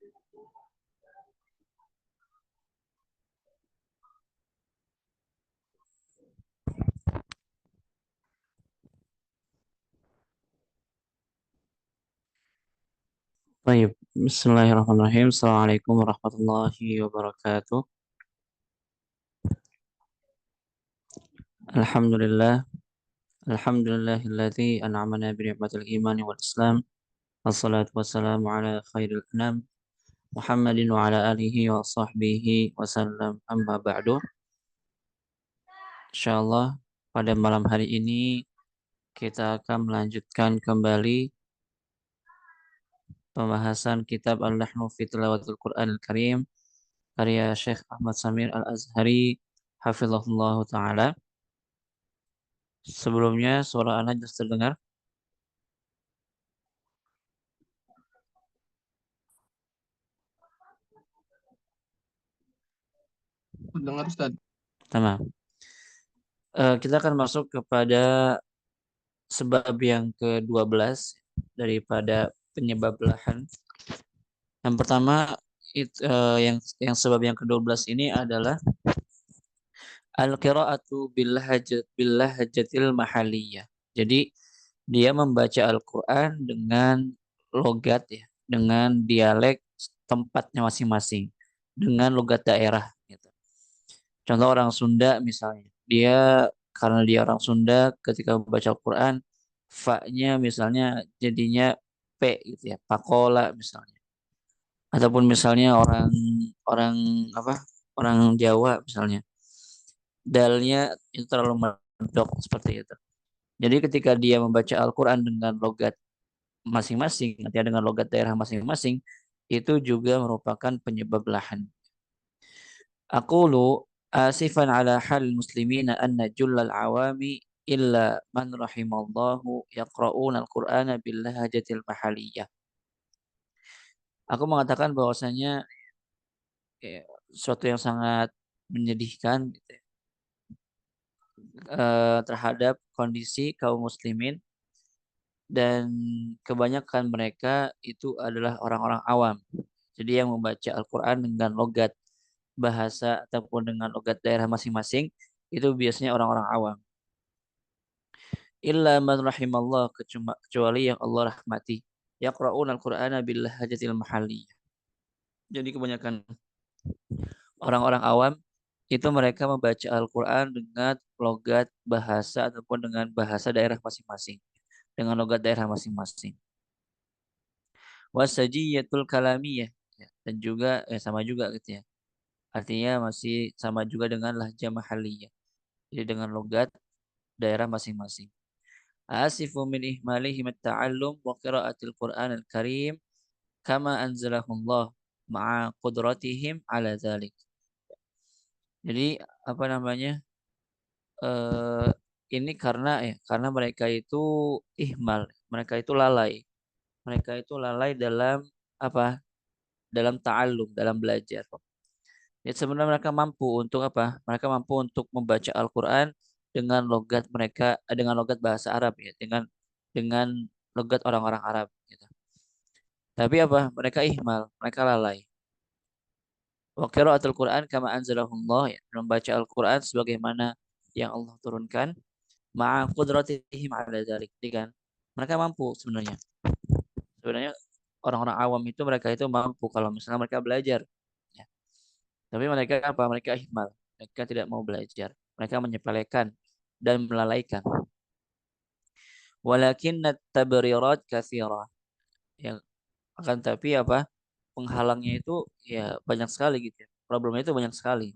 Baik, Bismillahirrahmanirrahim. Assalamualaikum warahmatullahi wabarakatuh. Alhamdulillah, alhamdulillahilladzi an'amana bi ni'matil iman wal Islam. Wassalatu wassalamu ala khairil anam Muhammadin wa ala alihi wa sahbihi wasallam. Amma ba'du. Insyaallah pada malam hari ini kita akan melanjutkan kembali pembahasan kitab Al-Nahnu fi Tilawatil Qur'anil Karim karya Syekh Ahmad Samir Al-Azhari hafizahullah taala. Sebelumnya suara anak jelas terdengar. Dengar Ustaz. Tamam. Kita akan masuk kepada sebab yang ke-12 daripada penyebab belahan. Yang pertama yang sebab yang ke-12 ini adalah al-qira'atu bil lahjatil mahaliyah. Jadi dia membaca Al-Qur'an dengan logat ya, dengan dialek tempatnya masing-masing, dengan logat daerah gitu. Contoh orang Sunda misalnya, dia karena dia orang Sunda ketika membaca Al-Quran, fa-nya misalnya jadinya P gitu ya, pakola misalnya. Ataupun misalnya orang orang apa orang Jawa misalnya, dalnya itu terlalu medok seperti itu. Jadi ketika dia membaca Al-Quran dengan logat masing-masing, artinya dengan logat daerah masing-masing, itu juga merupakan penyebab lahan. Aqulu asifan ala hal muslimina anna jullal awami illa man rahimallahu yaqra'una al-Qur'ana bil lahajatil mahaliyah. Aku mengatakan bahwasanya suatu yang sangat menyedihkan gitu ya, terhadap kondisi kaum muslimin dan kebanyakan mereka itu adalah orang-orang awam. Jadi yang membaca Al-Qur'an dengan logat bahasa ataupun dengan logat daerah masing-masing itu biasanya orang-orang awam. Illa man rahimallah kecuali yang Allah rahmati. Yaqra'un al-Qur'ana bil lahajatil mahalliyah. Jadi kebanyakan orang-orang awam itu mereka membaca Al-Qur'an dengan logat bahasa ataupun dengan bahasa daerah masing-masing, dengan logat daerah masing-masing. Wasajiyatul kalamiyah ya, dan juga sama juga gitu ya. Artinya masih sama juga dengan lahjah mahalliyah. Jadi dengan logat daerah masing-masing. Asifu min ihmalihim at-ta'allum wa qira'atil Qur'an al-Karim kama anzalahullah ma'a qudratihim ala dzalik. Jadi apa namanya? eh ini karena mereka itu ihmal, mereka itu lalai. Mereka itu lalai dalam apa? Dalam ta'allum, dalam belajar. Ya sebenarnya mereka mampu untuk apa? Mereka mampu untuk membaca Al-Qur'an dengan logat mereka dengan logat bahasa Arab ya, dengan logat orang-orang Arab gitu. Tapi apa? Mereka ihmal, mereka lalai. Wa qiraatul Qur'an kama anzalahullah ya, membaca Al-Qur'an sebagaimana yang Allah turunkan ma'a qudratihim ala dzalik, kan? Mereka mampu sebenarnya. Sebenarnya orang-orang awam itu mereka itu mampu kalau misalnya mereka belajar ya. Tapi mereka apa? Mereka ihmal. Mereka tidak mau belajar. Mereka menyepelekan dan melalaikan. Walakin tabrirat katsira. Ya, akan tapi apa? Penghalangnya itu ya banyak sekali gitu ya. Problemnya itu banyak sekali.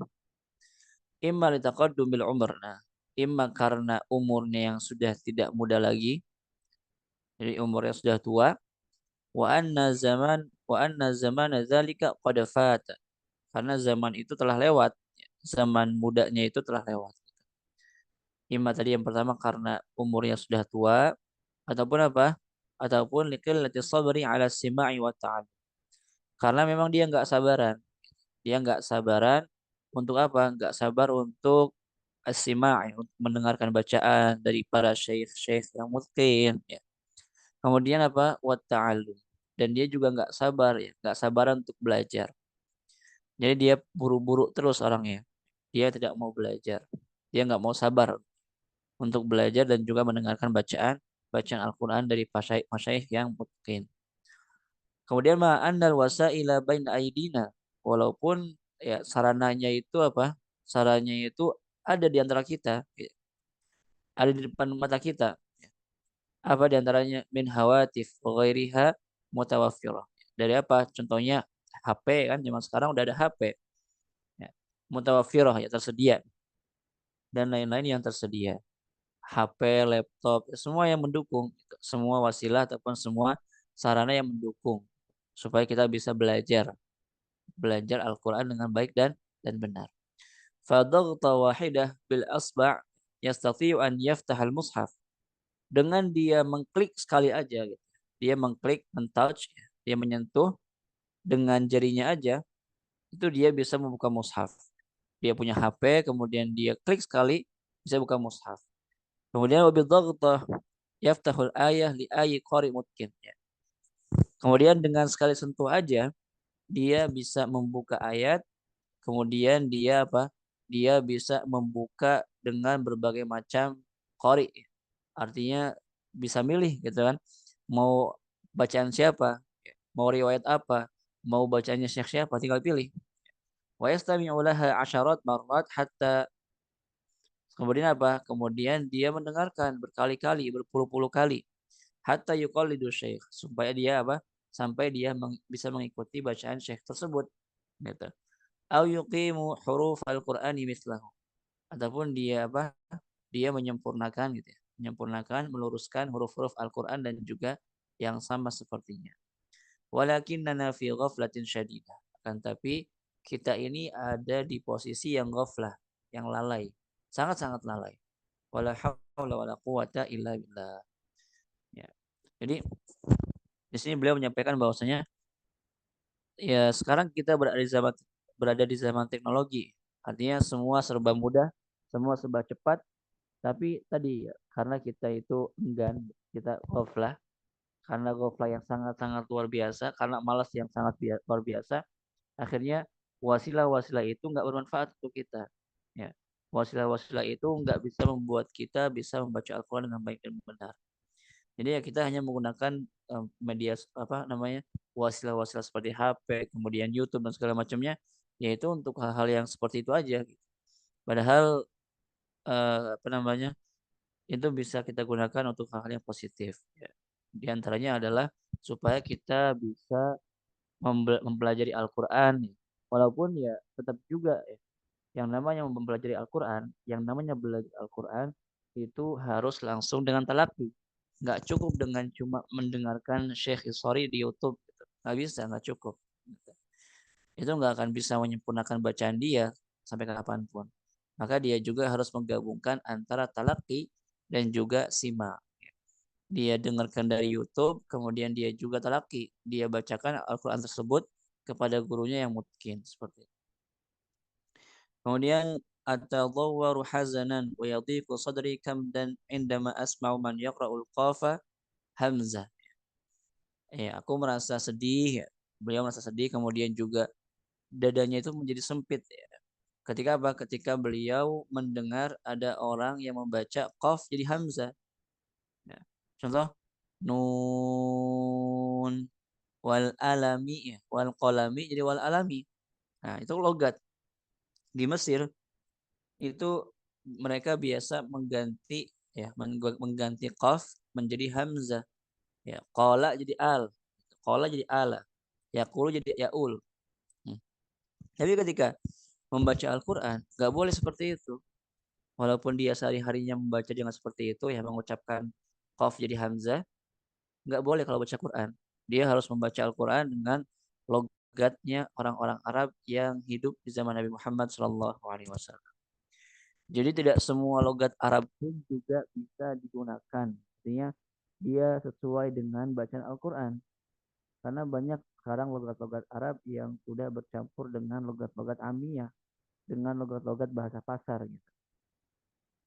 Imma litaqaddumil umr. Nah, imma karena umurnya yang sudah tidak muda lagi, jadi umurnya sudah tua, wa anna zaman dzalika qad fata. Karena zaman itu telah lewat. Zaman mudanya itu telah lewat. Imma tadi yang pertama karena umurnya sudah tua ataupun apa? Ataupun liqillati sabri ala sima'i wa ta'allum. Karena memang dia nggak sabaran. Dia nggak sabaran untuk apa? Nggak sabar untuk as-sima'i, untuk mendengarkan bacaan dari para syekh-syekh yang mungkin ya. Kemudian apa? Wa ta'allum. dan dia juga nggak sabar ya, nggak sabaran untuk belajar. Jadi dia buru-buru terus orangnya. Dia tidak mau belajar. Dia nggak mau sabar untuk belajar dan juga mendengarkan bacaan bacaan Al-Qur'an dari masyayikh yang mungkin. Kemudian ma'annal wasaila baina aidina. Walaupun ya sarananya itu apa? Sarannya itu ada di antara kita, ya, ada di depan mata kita. Apa di antaranya min hawatif wa ghairiha mutawaffirah. Dari apa? Contohnya HP kan zaman sekarang udah ada HP. Ya. Mutawaffirah ya tersedia dan lain-lain yang tersedia. HP, laptop, ya, semua yang mendukung, gitu. Semua wasilah ataupun semua sarana yang mendukung supaya kita bisa belajar Al-Qur'an dengan baik dan benar. Fadaghta wahidah bil asba' yastati'u an yaftah al-mushaf. Dengan dia mengklik sekali aja gitu. Dia mengklik, men-touch, dia menyentuh dengan jarinya aja, itu dia bisa membuka mushaf. Dia punya HP, kemudian dia klik sekali, bisa buka mushaf. Kemudian wabidaghtah yaftahul ayah li ayyi qari mungkin. Ya. Kemudian dengan sekali sentuh aja, dia bisa membuka ayat, kemudian dia apa? Dia bisa membuka dengan berbagai macam qari. Artinya bisa milih gitu kan. Mau bacaan siapa, mau riwayat apa, mau bacanya syekh siapa, tinggal pilih. Wa yastami'u laha 'asyarat marrat hatta kemudian apa? Kemudian dia mendengarkan berkali-kali, berpuluh-puluh kali hatta yuqallidu syekh supaya dia apa? Sampai dia bisa mengikuti bacaan syekh tersebut gitu. Au yuqimu huruf al-Qur'ani mislahu. Ataupun dia apa? Dia menyempurnakan gitu ya. Menyempurnakan, meluruskan huruf-huruf Al-Qur'an dan juga yang sama sepertinya. Walakinnana fi ghaflatin syadidah. Akan tapi kita ini ada di posisi yang ghaflah, yang lalai. Sangat-sangat lalai. Wala haula wala quwata illa billah. Ya. Jadi di sini beliau menyampaikan bahwasanya ya sekarang kita berada di zaman teknologi. Artinya semua serba mudah, semua serba cepat, tapi tadi ya, karena kita itu enggan, kita ghaflah, karena ghaflah yang sangat-sangat luar biasa, karena malas yang sangat luar biasa, akhirnya wasilah-wasilah itu nggak bermanfaat untuk kita. Ya. Wasilah-wasilah itu nggak bisa membuat kita bisa membaca Al-Quran dengan baik dan benar. Jadi ya kita hanya menggunakan media apa namanya wasilah-wasilah seperti HP, kemudian YouTube dan segala macamnya, yaitu untuk hal-hal yang seperti itu aja. Padahal apa namanya itu bisa kita gunakan untuk hal-hal yang positif. Ya. Di antaranya adalah supaya kita bisa mempelajari Al-Quran, ya. Walaupun ya tetap juga ya, yang namanya mempelajari Al-Quran, yang namanya belajar Al-Quran itu harus langsung dengan talaki. Nggak cukup dengan cuma mendengarkan Syekh Isori di YouTube. Gitu. Nggak bisa, nggak cukup. Gitu. Itu nggak akan bisa menyempurnakan bacaan dia sampai kapanpun. Maka dia juga harus menggabungkan antara talaki dan juga simak. Dia dengarkan dari YouTube, kemudian dia juga talaki. Dia bacakan Al-Quran tersebut kepada gurunya yang mungkin seperti itu. Kemudian atadawwaru hazanan wa yadhiqu sadri kamdan indama asma'u man yaqra'ul qafa hamzah. Ya, aku merasa sedih, ya. Beliau merasa sedih kemudian juga dadanya itu menjadi sempit ya. Ketika apa? Ketika beliau mendengar ada orang yang membaca qaf jadi hamzah. Ya. Contoh nun wal alami ya, wal qalami jadi wal alami. Nah, itu logat. Di Mesir itu mereka biasa mengganti ya mengganti qaf menjadi hamzah ya qala jadi al qala jadi ala yaqulu jadi yaul. Hmm. Tapi ketika membaca Al-Qur'an nggak boleh seperti itu walaupun dia sehari-harinya membaca dengan seperti itu ya mengucapkan qaf jadi hamzah nggak boleh kalau baca Quran dia harus membaca Al-Qur'an dengan logatnya orang-orang Arab yang hidup di zaman Nabi Muhammad SAW. Jadi tidak semua logat Arab pun juga bisa digunakan. Artinya dia sesuai dengan bacaan Al-Quran. Karena banyak sekarang logat-logat Arab yang sudah bercampur dengan logat-logat Amiyah. Dengan logat-logat bahasa pasar gitu.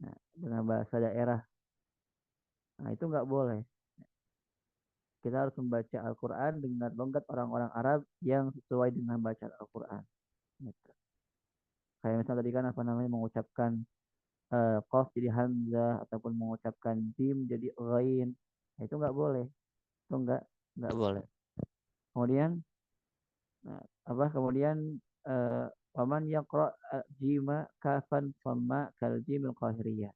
Nah, dengan bahasa daerah. Nah itu nggak boleh. kita harus membaca Al-Quran dengan logat orang-orang Arab yang sesuai dengan bacaan Al-Quran. Gitu. Kayak misalnya tadi kan apa namanya mengucapkan qaf jadi hamzah ataupun mengucapkan jim jadi ghain. Nah, itu nggak boleh. Itu nggak boleh. Kemudian kemudian paman yaqra jima kafan famma kal jimil qahiriyah.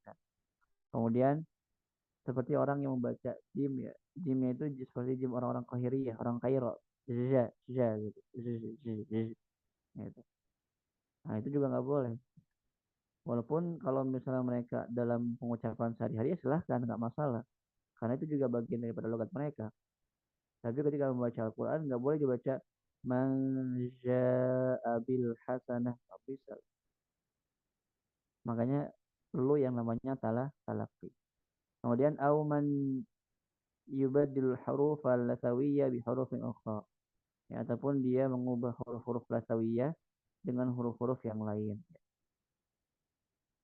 Kemudian seperti orang yang membaca jim ya. Jimnya itu seperti jim orang-orang Qahiriyah, orang Kairo. Zza, zza gitu. Gitu. Nah, itu juga nggak boleh. Walaupun kalau misalnya mereka dalam pengucapan sehari-hari ya silahkan, nggak masalah. Karena itu juga bagian daripada logat mereka. Tapi ketika membaca Al-Quran nggak boleh dibaca manja'abil hasanah. Nggak bisa. Makanya perlu yang namanya talaqqi. Kemudian auman yubadil huruf al-lasawiyya bi hurufin ukhra. Ya, ataupun dia mengubah huruf-huruf lasawiyah dengan huruf-huruf yang lain.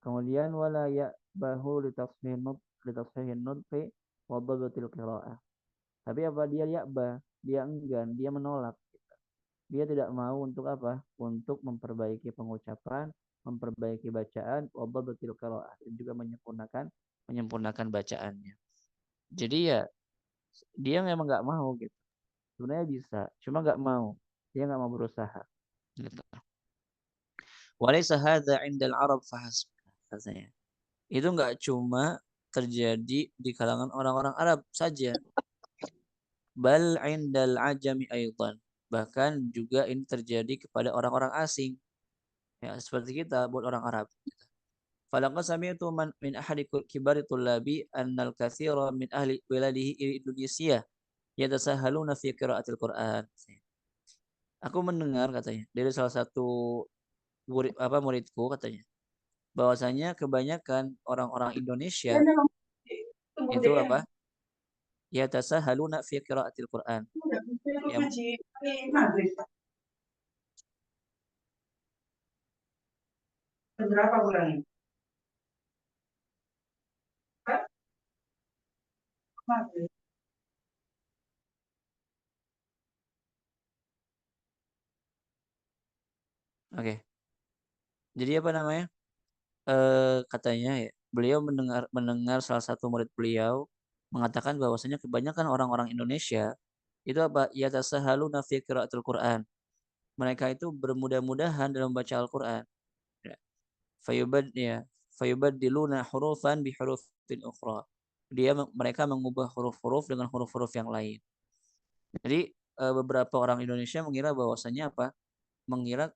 Kemudian wala ya'bahu litasfihin nutfi wa dhabatil qiraah. Tapi apa dia ya'ba? Dia enggan, dia menolak. Dia tidak mau untuk apa? Untuk memperbaiki pengucapan, memperbaiki bacaan, wa dhabatil qiraah dan juga menyempurnakan bacaannya. Jadi ya dia memang nggak mau gitu. Sebenarnya bisa, cuma nggak mau. Dia nggak mau berusaha. Gitu. Walaysa hadza 'indal Arab fahasb katanya. Itu nggak cuma terjadi di kalangan orang-orang Arab saja, bal 'indal ajami aidan. Bahkan juga ini terjadi kepada orang-orang asing. Ya, seperti kita buat orang Arab. Falaqad sami'tu min ahadi kibari tullabi annal katsira min ahli biladihi Indonesia yatasahhaluna fi qiraatil Qur'an. Aku mendengar katanya dari salah satu muridku katanya bahwasanya kebanyakan orang-orang Indonesia itu apa? Yatasahhaluna fi qiraatil Qur'an. Yang Berapa bulan? oke. Jadi apa namanya? Katanya ya, beliau mendengar mendengar salah satu murid beliau mengatakan bahwasanya kebanyakan orang-orang Indonesia itu apa? Yatasahhaluna fi qiraatil Qur'an. Mereka itu bermudah-mudahan dalam membaca Al-Qur'an. Ya. Ya, fayubaddiluna hurufan bi hurufin ukhra. Mereka mengubah huruf-huruf dengan huruf-huruf yang lain. Jadi beberapa orang Indonesia mengira bahwasanya apa? Mengira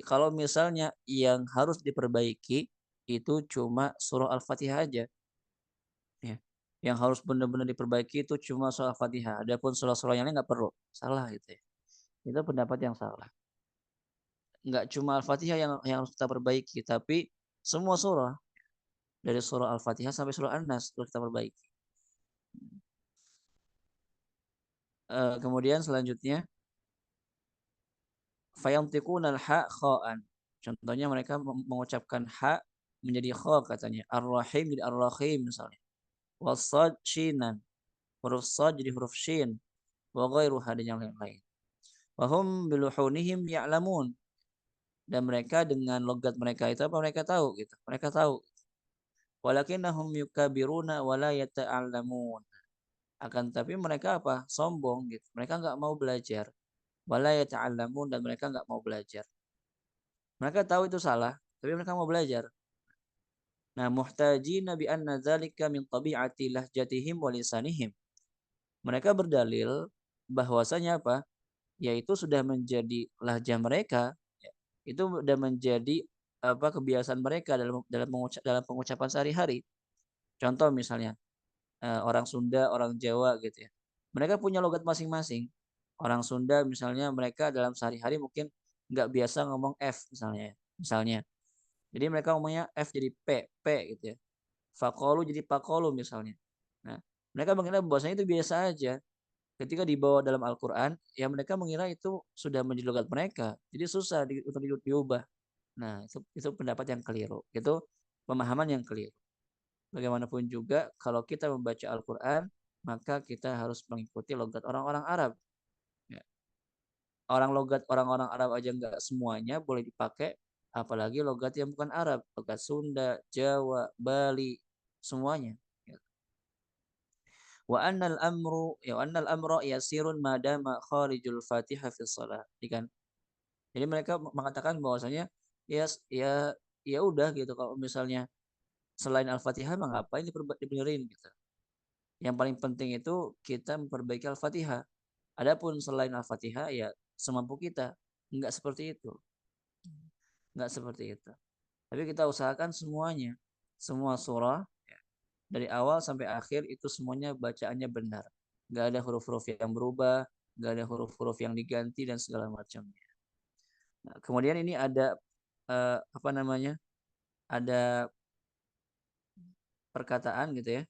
kalau misalnya yang harus diperbaiki itu cuma surah Al-Fatihah aja, ya. Yang harus benar-benar diperbaiki itu cuma surah Al-Fatihah. Adapun surah-surah yang lain nggak perlu. Salah gitu ya. Itu pendapat yang salah. Nggak cuma Al-Fatihah yang harus kita perbaiki, tapi semua surah dari surah Al-Fatihah sampai surah An-Nas harus kita perbaiki. Kemudian selanjutnya fayantiquna al-ha kha'an. Contohnya mereka mengucapkan ha menjadi kha katanya. Ar-Rahim jadi Ar-Rahim misalnya. Wasad shinan. Huruf sad jadi huruf shin. Wa ghairuha dan yang lain-lain. Wahum biluhunihim ya'lamun. Dan mereka dengan logat mereka itu apa mereka tahu gitu. Mereka tahu. Walakinnahum yukabiruna wa la yata'allamun. Akan tapi mereka apa? Sombong gitu. Mereka nggak mau belajar. Wala yata'allamun dan mereka nggak mau belajar. Mereka tahu itu salah, tapi mereka mau belajar. Nah, muhtajina bi anna dzalika min tabi'ati lahjatihim wa lisanihim. Mereka berdalil bahwasanya apa? Yaitu sudah menjadi lahjah mereka, ya. Itu sudah menjadi apa kebiasaan mereka dalam pengucapan sehari-hari. Contoh misalnya orang Sunda, orang Jawa gitu ya. Mereka punya logat masing-masing. Orang Sunda misalnya mereka dalam sehari-hari mungkin nggak biasa ngomong F misalnya. Misalnya. Jadi mereka ngomongnya F jadi P gitu ya. Fakolu jadi pakolu misalnya. Nah, mereka mengira bahwasanya itu biasa aja. Ketika dibawa dalam Al-Quran, ya mereka mengira itu sudah menjadi logat mereka. Jadi susah untuk diubah. Nah, itu pendapat yang keliru. Itu pemahaman yang keliru. Bagaimanapun juga, kalau kita membaca Al-Quran, maka kita harus mengikuti logat orang-orang Arab. Ya. Orang-orang Arab aja nggak semuanya boleh dipakai, apalagi logat yang bukan Arab, logat Sunda, Jawa, Bali, semuanya. Ya. Wa annal amru yasirun madama kharijul Fatihah fi shalah. Jadi mereka mengatakan bahwasanya ya ya ya udah gitu, kalau misalnya selain Al-Fatihah mah ngapain dibenerin gitu. Yang paling penting itu kita memperbaiki Al-Fatihah. Adapun selain Al-Fatihah ya semampu kita. Enggak seperti itu. Enggak seperti itu. Tapi kita usahakan semuanya. Semua surah dari awal sampai akhir itu semuanya bacaannya benar. Enggak ada huruf-huruf yang berubah, enggak ada huruf-huruf yang diganti dan segala macamnya. Nah, kemudian ini ada apa namanya? Ada perkataan gitu ya.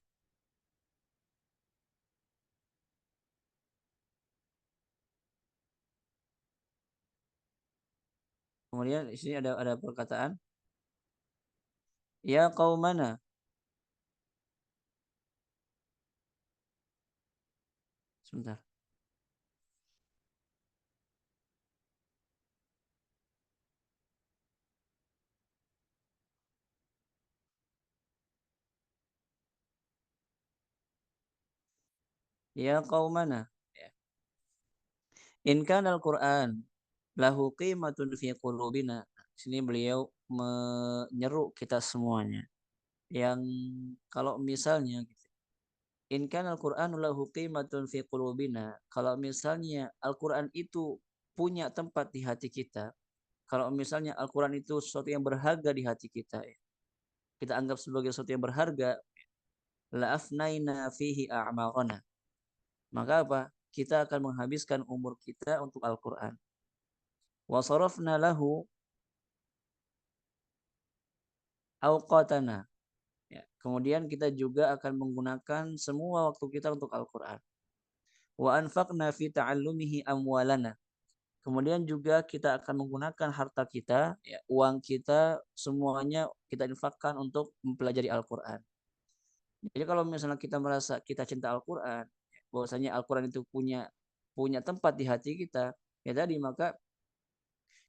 Kemudian di sini ada perkataan ya qaumana. Sebentar. Ya qaumana. Ya. In kana al-Qur'an lahu qimatun fi qulubina. Sini beliau menyeru kita semuanya. Yang kalau misalnya gitu. In kana al-Qur'anu lahu qimatun fi qulubina. Kalau misalnya Al-Qur'an itu punya tempat di hati kita. Kalau misalnya Al-Quran itu sesuatu yang berharga di hati kita, ya, kita anggap sebagai sesuatu yang berharga, la afnaina fihi a'marana. Maka apa? Kita akan menghabiskan umur kita untuk Al-Quran. Wa sarafna lahu awqatana. Ya. Kemudian kita juga akan menggunakan semua waktu kita untuk Al-Quran. Wa anfaqna fi ta'allumihi amwalana. Kemudian juga kita akan menggunakan harta kita, ya, uang kita, semuanya kita infakkan untuk mempelajari Al-Quran. Jadi kalau misalnya kita merasa kita cinta Al-Quran, bahwasanya Al-Quran itu punya punya tempat di hati kita, ya tadi maka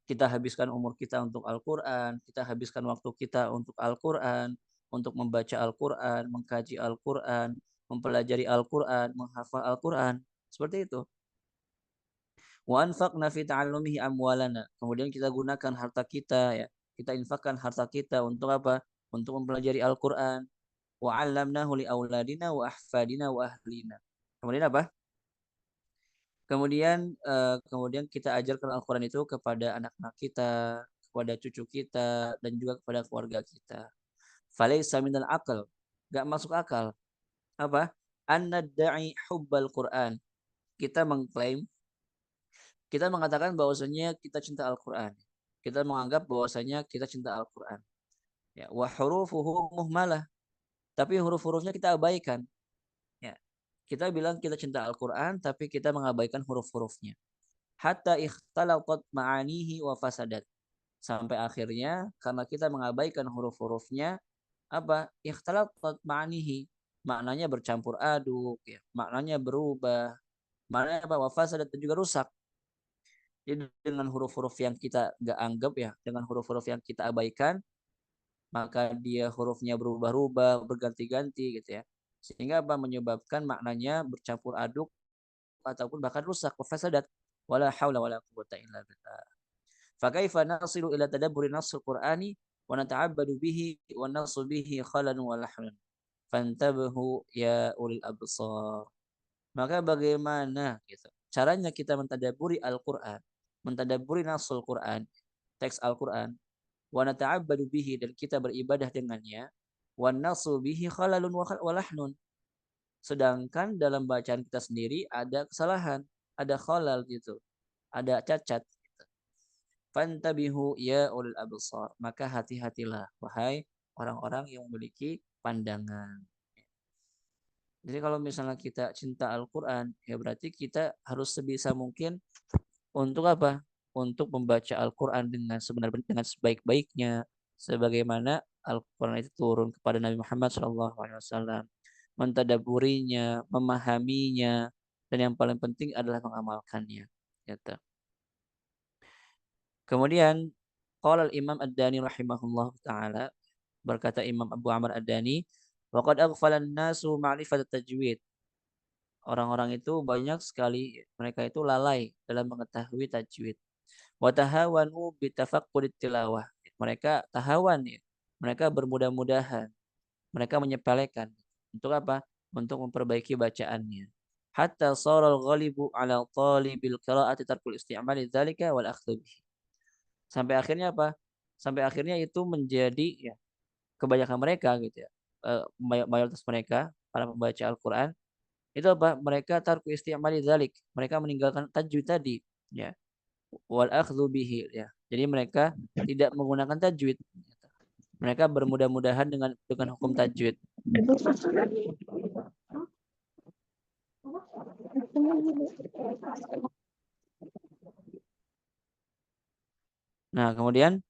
kita habiskan umur kita untuk Al-Quran, kita habiskan waktu kita untuk Al-Quran, untuk membaca Al-Quran, mengkaji Al-Quran, mempelajari Al-Quran, menghafal Al-Quran, seperti itu. Wa anfaqna fi ta'allumihi amwalana. Kemudian kita gunakan harta kita, ya. Kita infakkan harta kita untuk apa? Untuk mempelajari Al-Quran. Wa 'allamnahu li auladina wa ahfadina wa ahlina. Kemudian apa? Kemudian kita ajarkan Al-Qur'an itu kepada anak-anak kita, kepada cucu kita dan juga kepada keluarga kita. Falaisa minal aql. Enggak masuk akal. Apa? An-nad'i hubbal Qur'an. Kita mengklaim, kita mengatakan bahwasanya kita cinta Al-Qur'an. Kita menganggap bahwasanya kita cinta Al-Qur'an. Ya, wa hurufuhu muhmalah. Tapi huruf-hurufnya kita abaikan. Ya. Kita bilang kita cinta Al-Quran, tapi kita mengabaikan huruf-hurufnya. Hatta ikhtalatat ma'anihi wa fasadat. Sampai akhirnya, karena kita mengabaikan huruf-hurufnya, apa? Ikhtalatat ma'anihi. Maknanya bercampur aduk, ya. Maknanya berubah. Maknanya apa? Wa fasadat, dan juga rusak. Jadi dengan huruf-huruf yang kita nggak anggap, ya, dengan huruf-huruf yang kita abaikan, maka dia hurufnya berubah-ubah, berganti-ganti gitu ya. Sehingga apa? Menyebabkan maknanya bercampur aduk ataupun bahkan rusak, fasadat. Wala haula wala quwwata illa billah. Fa kaifa nasilu ila tadabburi nasl Qur'ani wa nata'abbadu bihi wa nasu bihi khalan wa lahnan. Fantabahu ya ulil absar. Maka bagaimana gitu caranya kita mentadabburi Al-Qur'an, mentadabburi nasul Qur'an, teks Al-Qur'an, wa nata'abbadu bihi, dan kita beribadah dengannya, wa nasu bihi khalalun wa lahnun. Sedangkan dalam bacaan kita sendiri ada kesalahan, ada khalal gitu, ada cacat. Fantabihu ya ulil absar. Maka hati-hatilah wahai orang-orang yang memiliki pandangan. Jadi kalau misalnya kita cinta Al-Quran, ya berarti kita harus sebisa mungkin untuk apa? Untuk membaca Al-Quran dengan dengan sebaik-baiknya, sebagaimana Al-Quran itu turun kepada Nabi Muhammad SAW. mentadaburinya, memahaminya, dan yang paling penting adalah mengamalkannya. Gitu. Kemudian qala al-Imam Ad-Dani rahimahullah taala, berkata Imam Abu Amr Ad-Dani, wa qad aghfala an-nasu ma'rifat tajwid. Orang-orang itu banyak sekali mereka itu lalai dalam mengetahui tajwid. Wa tahawanu bi tafaqqudit tilawah. Mereka tahawan ya. Mereka bermudah-mudahan, mereka menyepelekan. Untuk apa? Untuk memperbaiki bacaannya. Hatta saral ghalibu ala talibil qira'ati tarkul isti'mali dzalika wal akhdhu bihi. Sampai akhirnya apa? Sampai akhirnya itu menjadi ya kebanyakan mereka gitu ya. Mayoritas mereka para pembaca Al-Qur'an itu apa? Mereka tarku isti'mali dzalik. Mereka meninggalkan tajwid tadi ya. Wal akhdhu bihi ya. Jadi mereka tidak menggunakan tajwid. Mereka bermudah-mudahan dengan hukum tajwid. Nah, kemudian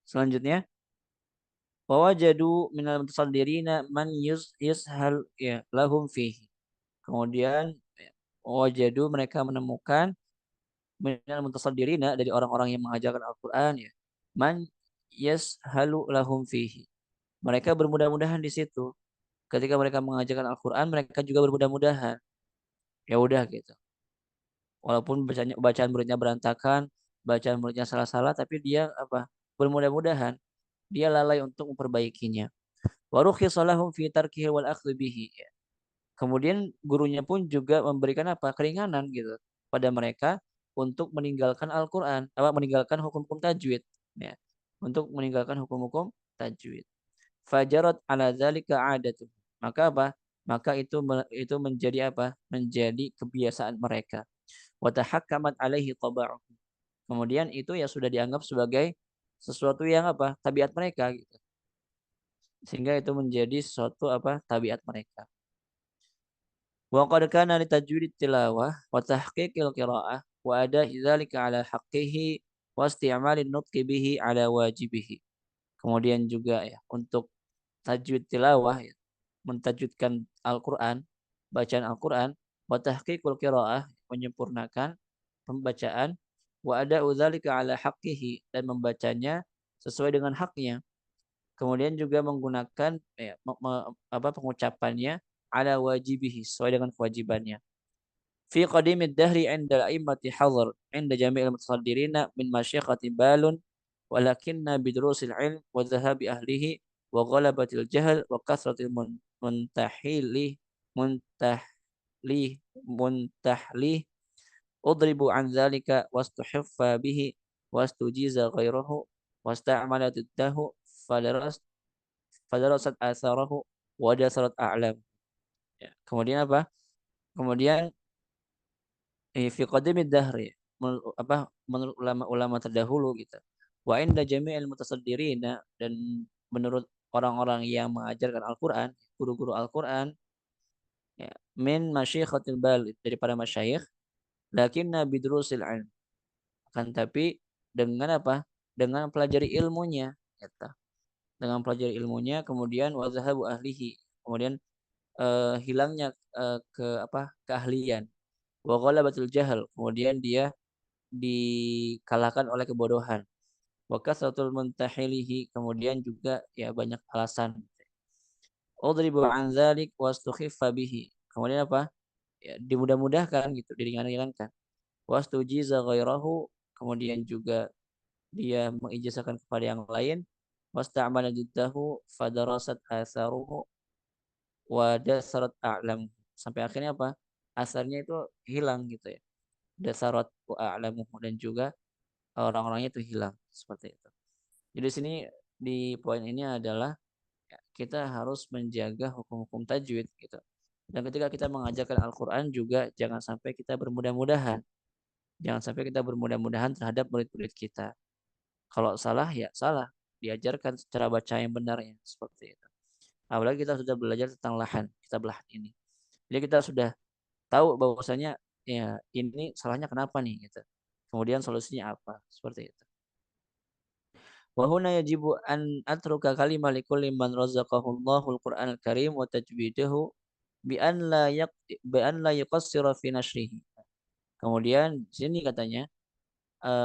selanjutnya wajadu minal mutasaddirina man yushal ya lahum fihi. Kemudian wajadu mereka menemukan minal mutasaddirina dari orang-orang yang mengajarkan Al-Qur'an ya. Man yashalu lahum fihi. Mereka bermudah-mudahan di situ. Ketika mereka mengajarkan Al-Qur'an, mereka juga bermudah-mudahan. Ya udah gitu. Walaupun bacaan muridnya berantakan, bacaan muridnya salah-salah, tapi dia apa? Bermudah-mudahan. Dia lalai untuk memperbaikinya. Wa rukhisa lahum fi tarkihi wal akhdhi bihi. Kemudian gurunya pun juga memberikan apa? Keringanan gitu pada mereka untuk meninggalkan Al-Qur'an, apa meninggalkan hukum-hukum tajwid, ya. Untuk meninggalkan hukum-hukum tajwid. Fajarat ala dzalika 'adatu. Maka apa? Maka itu menjadi apa? Menjadi kebiasaan mereka. Wa tahakkamat alaihi taba'uh. Kemudian itu ya sudah dianggap sebagai sesuatu yang apa? Tabiat mereka gitu. Sehingga itu menjadi sesuatu apa? Tabiat mereka. Wa qad kana li tajwid tilawah wa tahqiqil qiraah wa ada'i dzalika ala haqqihi wa isti'malin nutqi bihi ala wajibihi. Kemudian juga ya untuk tajwid tilawah ya, mentajwidkan Al-Qur'an, bacaan Al-Qur'an, wa tahqiqul qiraah, menyempurnakan pembacaan, wa ada'u dzalika ala haqqihi, dan membacanya sesuai dengan haknya. Kemudian juga menggunakan ya, pengucapannya ala wajibihi, sesuai dengan kewajibannya. Fi qadimid dahri 'inda al-a'immati hadar 'inda jami'il mutasaddirina min masyaqqati balun walakinna bidrusil 'ilm wa dhahabi ahlihi wa ghalabatil jahl wa kasratil muntahili muntahli muntahli udribu an dzalika wastuhiffa bihi wastujiza ghairahu wasta'mala diddahu fadaras fadarasat atharahu wa dasarat a'lam. Ya. Kemudian apa? Kemudian fi qadimid dahri menurut ulama-ulama terdahulu gitu. Wa inda jami'il mutasaddirina, dan menurut orang-orang yang mengajarkan Al-Qur'an, guru-guru Al-Qur'an ya, min masyayikhatil balid, dari para masyayikh, lakinna bidrusil ilm, akan tapi dengan apa? Dengan pelajari ilmunya gitu. Dengan pelajari ilmunya, kemudian wa zahabu ahlihi, kemudian hilangnya keahlian, wa ghalabatul jahal, kemudian dia dikalahkan oleh kebodohan, wa kasratul muntahilihi, kemudian juga ya banyak alasan, udribu an dzalik wastukhiffa bihi, kemudian apa ya dimudah-mudahkan gitu, diringan-ringankan, wastujiza ghairahu, kemudian juga dia mengijazahkan kepada yang lain, wasta'mala jiddahu fadarasat atharuhu wa dasarat a'lam, sampai akhirnya apa asarnya itu hilang gitu ya, dasarat wa a'lamuhu, dan juga orang-orangnya itu hilang seperti itu. Jadi di sini di poin ini adalah ya, kita harus menjaga hukum-hukum tajwid gitu. Dan ketika kita mengajarkan Al-Qur'an juga jangan sampai kita bermudah-mudahan. Jangan sampai kita bermudah-mudahan terhadap murid-murid kita. Kalau salah ya salah, diajarkan cara baca yang benarnya seperti itu. Apalagi kita sudah belajar tentang lahan, kitab lahan ini. Jadi kita sudah tahu bahwasanya ya ini salahnya kenapa nih gitu. Kemudian solusinya apa? Seperti itu. Wa huna yajibu an atruka kalimah likulli man razaqahu Allahul Qur'anal Karim wa tajwidahu bi an la yuqassira fi nashrihi. Kemudian di sini katanya,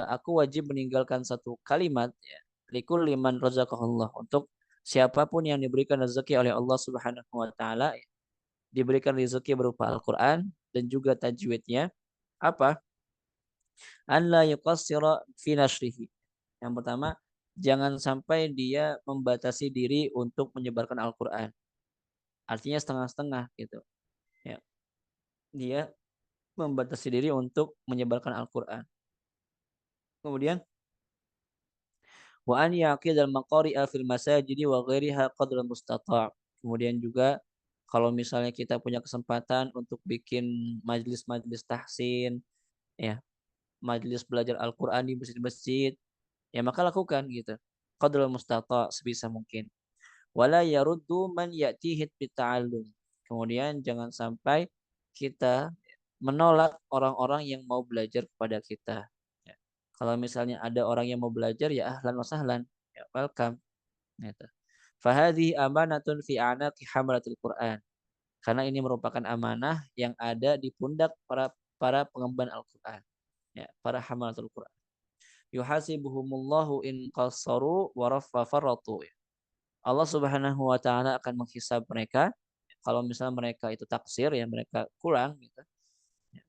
aku wajib meninggalkan satu kalimat ya, likulli man razaqahullah, untuk siapapun yang diberikan rezeki oleh Allah Subhanahu wa taala, diberikan rezeki berupa Al-Qur'an dan juga tajwidnya, apa? An la yuqassira fi nashrihi. Yang pertama, jangan sampai dia membatasi diri untuk menyebarkan Al-Qur'an. Artinya setengah-setengah gitu, ya. Dia membatasi diri untuk menyebarkan Al-Qur'an. Kemudian wa an yaqidal maqari'a fil masajidi wa ghairiha qadra mustata'. Kemudian juga kalau misalnya kita punya kesempatan untuk bikin majelis-majelis tahsin, ya, majelis belajar Al-Qur'an di masjid-masjid, ya maka lakukan gitu. Qadra mustata' sebisa mungkin. Wala yaruddu man ya'tihi bita'allum. Kemudian jangan sampai kita menolak orang-orang yang mau belajar kepada kita. Ya. Kalau misalnya ada orang yang mau belajar, ya ahlan wa sahlan, ya welcome gitu. Fahadhihi amanatun fi a'naqi hamalatil Qur'an. Karena ini merupakan amanah yang ada di pundak para para pengemban Al-Qur'an. Ya, para hamalatul Qur'an. Yuhasibuhumullahu in qassaru wa farratu. Allah Subhanahu wa taala akan menghisab mereka kalau misalnya mereka itu taksir, ya mereka kurang gitu.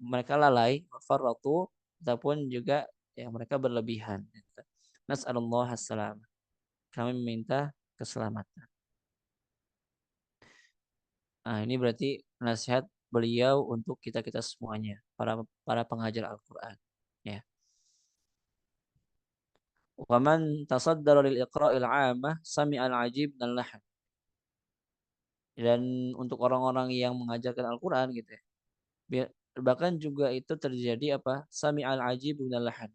Mereka lalai, farratu, ataupun juga ya mereka berlebihan gitu. Nas'alullah as-salam. Kami meminta keselamatan. Nah, ini berarti nasihat beliau untuk kita-kita semuanya, para para pengajar Al-Qur'an, ya. Wa man tasaddara lil iqra'il 'amah sami'al 'ajib dan lahan. Dan untuk orang-orang yang mengajarkan Al-Qur'an gitu ya. Bahkan juga itu terjadi apa? Sami'al 'ajib dan lahan.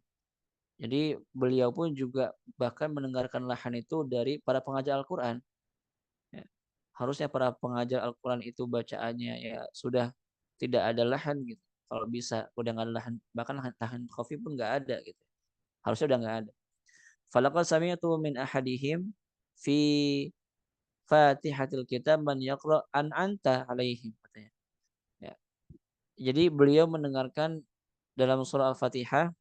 Jadi beliau pun juga bahkan mendengarkan lahan itu dari para pengajar Al-Qur'an, ya. Harusnya para pengajar Al-Qur'an itu bacaannya ya sudah tidak ada lahan gitu. Kalau bisa udah nggak ada lahan, bahkan lahan khafi pun nggak ada gitu. Harusnya udah nggak ada. Falaqad sami'tu min ahadihim fi Fatihatil Kitab man yaqra an anta alaihim katanya. Ya. Jadi beliau mendengarkan dalam surah Al-Fatihah,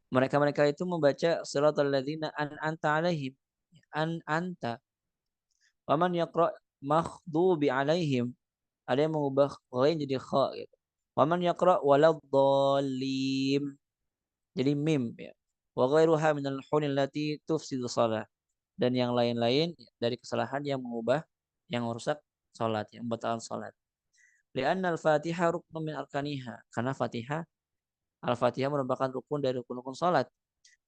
mereka-mereka itu membaca siratal ladzina anta alaihim. An anta. Wa man yaqra maghdubi alaihim. Ada yang mengubah ghain jadi kha gitu. Wa man yaqra waladhdallin. Jadi mim ya. Wa ghairuha minal hunil lati tufsidu shalah. Dan yang lain-lain dari kesalahan yang mengubah, yang merusak salat, yang membatalkan salat. Li'anna al-Fatihah ruknun min arkaniha. Karena Fatihah, Al-Fatihah merupakan rukun dari rukun-rukun salat.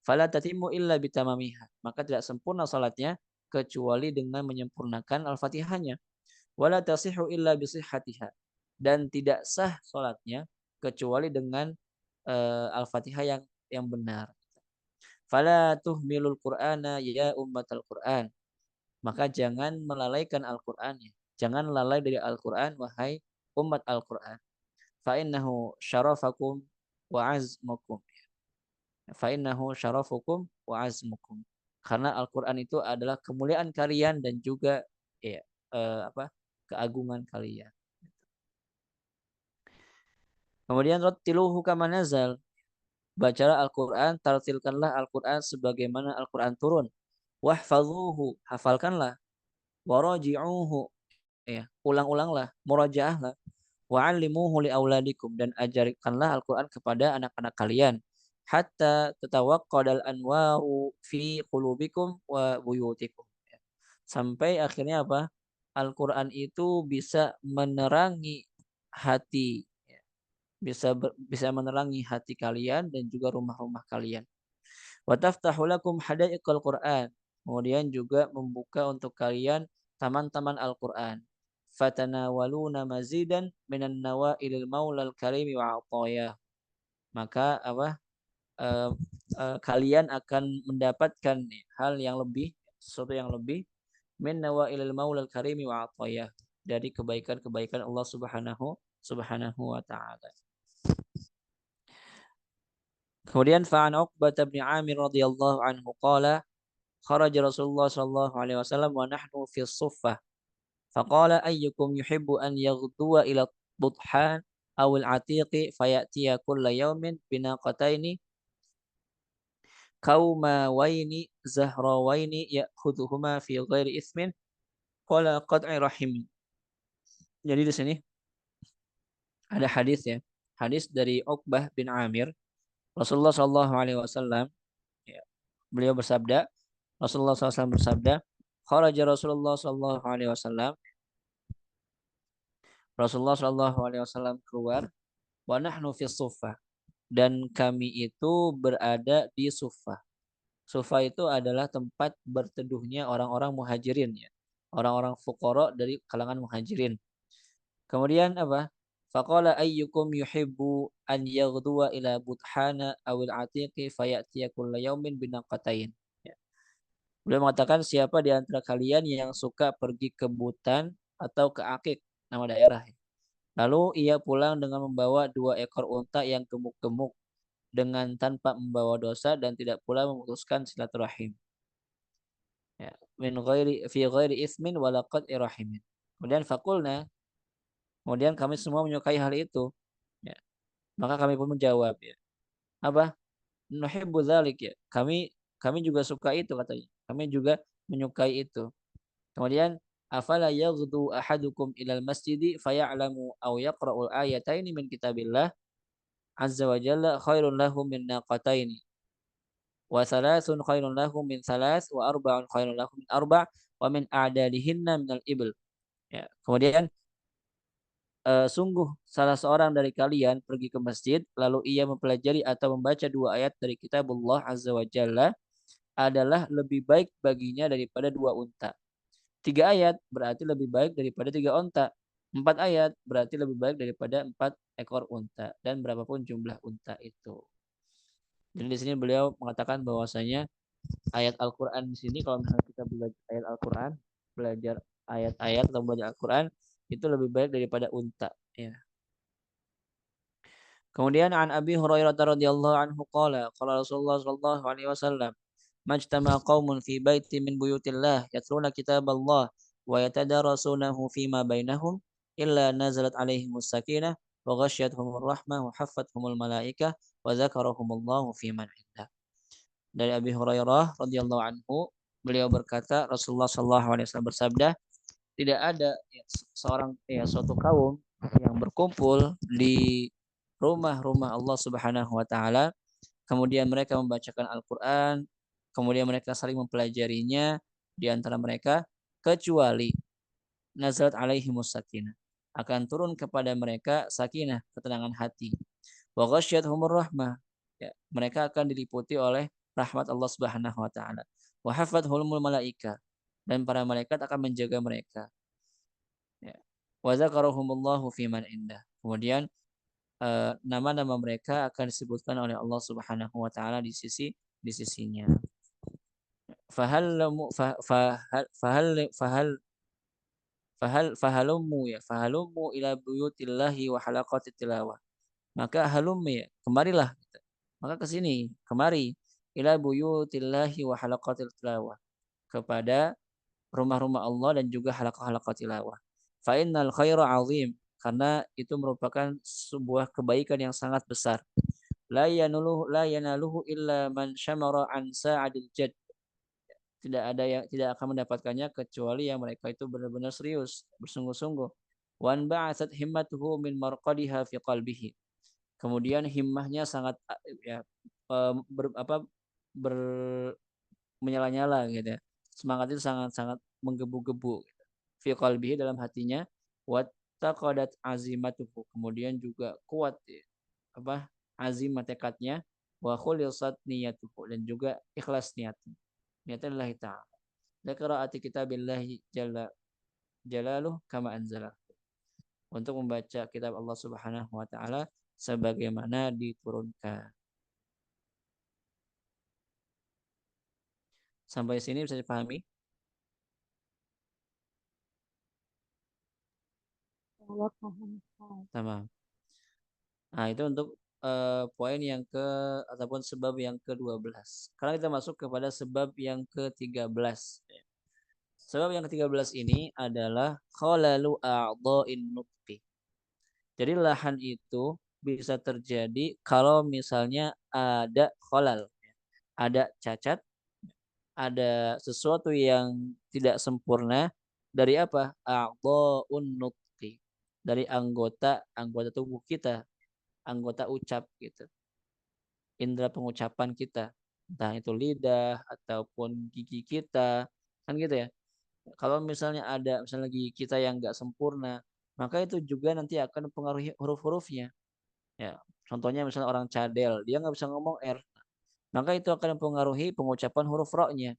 Fala tatimmu illa bitamamiha. Maka tidak sempurna salatnya kecuali dengan menyempurnakan Al-Fatihahnya. Wala tasihhu illa bisihhatiha. Dan tidak sah salatnya kecuali dengan Al-Fatihah yang benar. Fala tuhmilul Qur'ana ya ummatal Qur'an. Maka jangan melalaikan Al-Qur'an ya. Jangan lalai dari Al-Qur'an wahai umat Al-Qur'an. Fa innahu syarafakum wa azmukum. Fa innahu syarafukum wa azmukum. Karena Al-Qur'an itu adalah kemuliaan kalian dan juga ya, apa? Keagungan kalian. Kemudian rattiluhu kama nazal. Bacalah Al-Qur'an, tartilkanlah Al-Qur'an sebagaimana Al-Qur'an turun. Wahfazuhu, hafalkanlah. Waraji'uhu, ya, ulang-ulanglah, murajaahlah. Wa'allimuhu li auladikum, dan ajarkanlah Al-Qur'an kepada anak-anak kalian. Hatta tatawaqqadal anwaru fi qulubikum wa buyutikum. Sampai akhirnya apa? Al-Qur'an itu bisa menerangi hati, ya. Bisa menerangi hati kalian dan juga rumah-rumah kalian. Wa taftahu lakum hadaiqal Qur'an. Kemudian juga membuka untuk kalian taman-taman Al-Qur'an. Fatanawaluna mazidan minan nawailil maulal karimi wa ataya. Maka apa? eh, Kalian akan mendapatkan hal yang lebih, sesuatu yang lebih, min nawailil maulal karimi wa ataya, dari kebaikan-kebaikan Allah Subhanahu Subhanahu wa taala. Kemudian fa'an Uqbah bin Amir radhiyallahu anhu qala kharaja Rasulullah sallallahu alaihi wasallam wa nahnu fi suffah faqala ayyukum yuhibbu an yaghduwa ila budhan aw al-atiqi fayatiya kulla yawmin binaqataini kaumawaini zahrawaini ya'khudhuhuma fi ghairi ismin wala qat'i rahim. Jadi di sini ada hadis ya. Hadis dari Uqbah bin Amir. Rasulullah sallallahu alaihi wasallam ya, beliau bersabda, Rasulullah SAW bersabda, kharaja Rasulullah sallallahu alaihi wasallam, Rasulullah sallallahu alaihi wasallam keluar wa nahnu fi suffah dan kami itu berada di suffah. Suffah itu adalah tempat berteduhnya orang-orang muhajirin ya. Orang-orang fuqara dari kalangan muhajirin. Kemudian apa? Faqala ayyukum yuhibbu an yaghduwa ila buthana awil atiqi fayatiya kulla yaumin binaqatain. Ya. Beliau mengatakan siapa di antara kalian yang suka pergi ke Butan atau ke Akik, nama daerah. Ya. Lalu ia pulang dengan membawa 2 ekor unta yang gemuk-gemuk dengan tanpa membawa dosa dan tidak pula memutuskan silaturahim. Ya. Min ghairi fi ghairi ismin wala qat'i rahimin. Kemudian fakulna, kemudian kami semua menyukai hal itu. Ya. Maka kami pun menjawab ya. Apa? Nuhibbu dzalik ya. Kami juga suka itu katanya. Kami juga menyukai itu. Kemudian afala yaghdu ahadukum ilal masjidi faya'lamu aw yaqra'ul ayataini min kitabillah azza wa jalla khairun lahu min naqataini wa thalathun khairun lahu min thalath wa arba'un khairun lahu min arba' wa min a'dadihinna minal ibl. Ya. Kemudian sungguh salah seorang dari kalian pergi ke masjid lalu ia mempelajari atau membaca 2 ayat dari kitabullah azza wa jalla adalah lebih baik baginya daripada 2 unta. 3 ayat berarti lebih baik daripada 3 unta. 4 ayat berarti lebih baik daripada 4 ekor unta dan berapapun jumlah unta itu. Jadi di sini beliau mengatakan bahwasanya ayat Al-Quran di sini kalau misalnya kita belajar ayat Al-Quran, belajar ayat-ayat atau belajar Al-Quran itu lebih baik daripada unta. Ya. Kemudian an Abi Hurairah radhiyallahu anhu qala Rasulullah sallallahu alaihi wasallam majtama qaumun fi baitin min buyutillah yatluna kitaballah wa yatadarasunahu fima bainahum illa nazalat alaihimus sakinah wa ghasyiyatuhumur rahmah wa haffathumul malaikah wa dzakarahumullahu fi man indah. Dari Abi Hurairah radhiyallahu anhu beliau berkata Rasulullah sallallahu alaihi wasallam bersabda tidak ada ya, suatu kaum yang berkumpul di rumah-rumah Allah Subhanahu wa taala kemudian mereka membacakan Al-Qur'an kemudian mereka saling mempelajarinya di antara mereka kecuali nazalat alaihimus sakinah akan turun kepada mereka sakinah ketenangan hati wa ghasyiyatuhumur rahmah ya, mereka akan diliputi oleh rahmat Allah Subhanahu wa taala wa hafathumul malaika dan para malaikat akan menjaga mereka ya. Wa dzakarahumullahu fi man indah. Kemudian nama-nama mereka akan disebutkan oleh Allah Subhanahu wa taala di sisinya. Fahal fahalummu ila buyutillahi wa halaqatit tilawah. Maka halummu ya, kemarilah gitu. Maka ke sini, kemari ila buyutillahi wa halaqatil tilawah kepada rumah-rumah Allah dan juga halaqah-halaqah tilawah. Fa innal khaira azim karena itu merupakan sebuah kebaikan yang sangat besar. La yanaluhu illa man syamara an sa'adil jad. Tidak akan mendapatkannya kecuali yang mereka itu benar-benar serius, bersungguh-sungguh. Wan ba'atsat himmatuhu min marqadiha fi qalbihi. Kemudian himmahnya sangat ya ber, apa ber menyala-nyala gitu ya. Semangat itu sangat-sangat menggebu-gebu gitu. Fi qalbihi dalam hatinya wa taqadat azimatuhu. Kemudian juga kuat ya, azimah tekadnya wa khulisat niyatuhu dan juga ikhlas niatnya. Niatnya lillahi ta'ala. Liqiraati kitabillahi jalla jalaluh kama anzala. Untuk membaca kitab Allah Subhanahu wa taala sebagaimana diturunkan. Sampai sini bisa dipahami? Allah paham. Tamam. Nah, itu untuk poin yang ataupun sebab yang ke-12. Sekarang kita masuk kepada sebab yang ke-13. Sebab yang ke-13 ini adalah khalalu a'dha'in nutqi. Jadi lahan itu bisa terjadi kalau misalnya ada khalal, ada cacat, ada sesuatu yang tidak sempurna dari apa? A'dha'un nutqi. Dari anggota tubuh kita, anggota ucap gitu. Indera pengucapan kita, entah itu lidah ataupun gigi kita, kan gitu ya. Kalau misalnya ada misalnya gigi kita yang nggak sempurna, maka itu juga nanti akan mempengaruhi huruf-hurufnya. Ya, contohnya misalnya orang cadel, dia nggak bisa ngomong R, maka itu akan mempengaruhi pengucapan huruf ro-nya.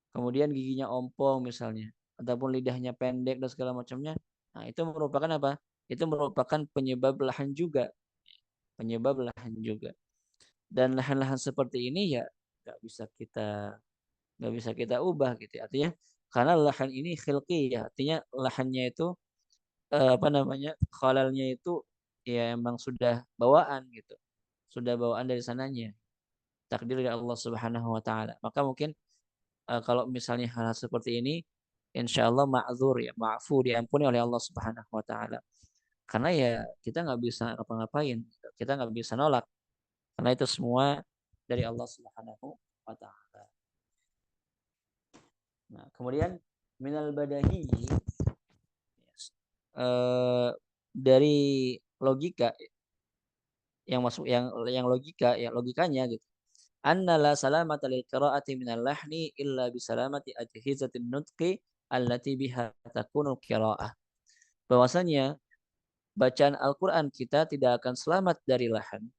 Kemudian giginya ompong misalnya, ataupun lidahnya pendek dan segala macamnya. Nah, itu merupakan apa? Itu merupakan penyebab lahan juga, penyebab lahan juga. Dan lahan-lahan seperti ini ya nggak bisa kita nggak bisa kita ubah gitu ya. Artinya karena lahan ini khilqi ya, artinya lahannya itu apa namanya khalalnya itu ya emang sudah bawaan gitu, sudah bawaan dari sananya, takdir dari Allah Subhanahu Wa Taala. Maka mungkin kalau misalnya hal seperti ini, insya Allah ma'zur ya, ma'fu diampuni oleh Allah Subhanahu Wa Taala. Karena ya kita nggak bisa ngapa-ngapain, kita nggak bisa nolak, karena itu semua dari Allah Subhanahu Wa Taala. Nah, kemudian minal badahi dari logika yang masuk yang logika ya logikanya gitu. Anna la salamata lil qira'ati minal lahni illa bi salamati ajhizatin nutqi allati biha takunu qira'ah. Bahwasanya bacaan Al-Qur'an kita tidak akan selamat dari lahan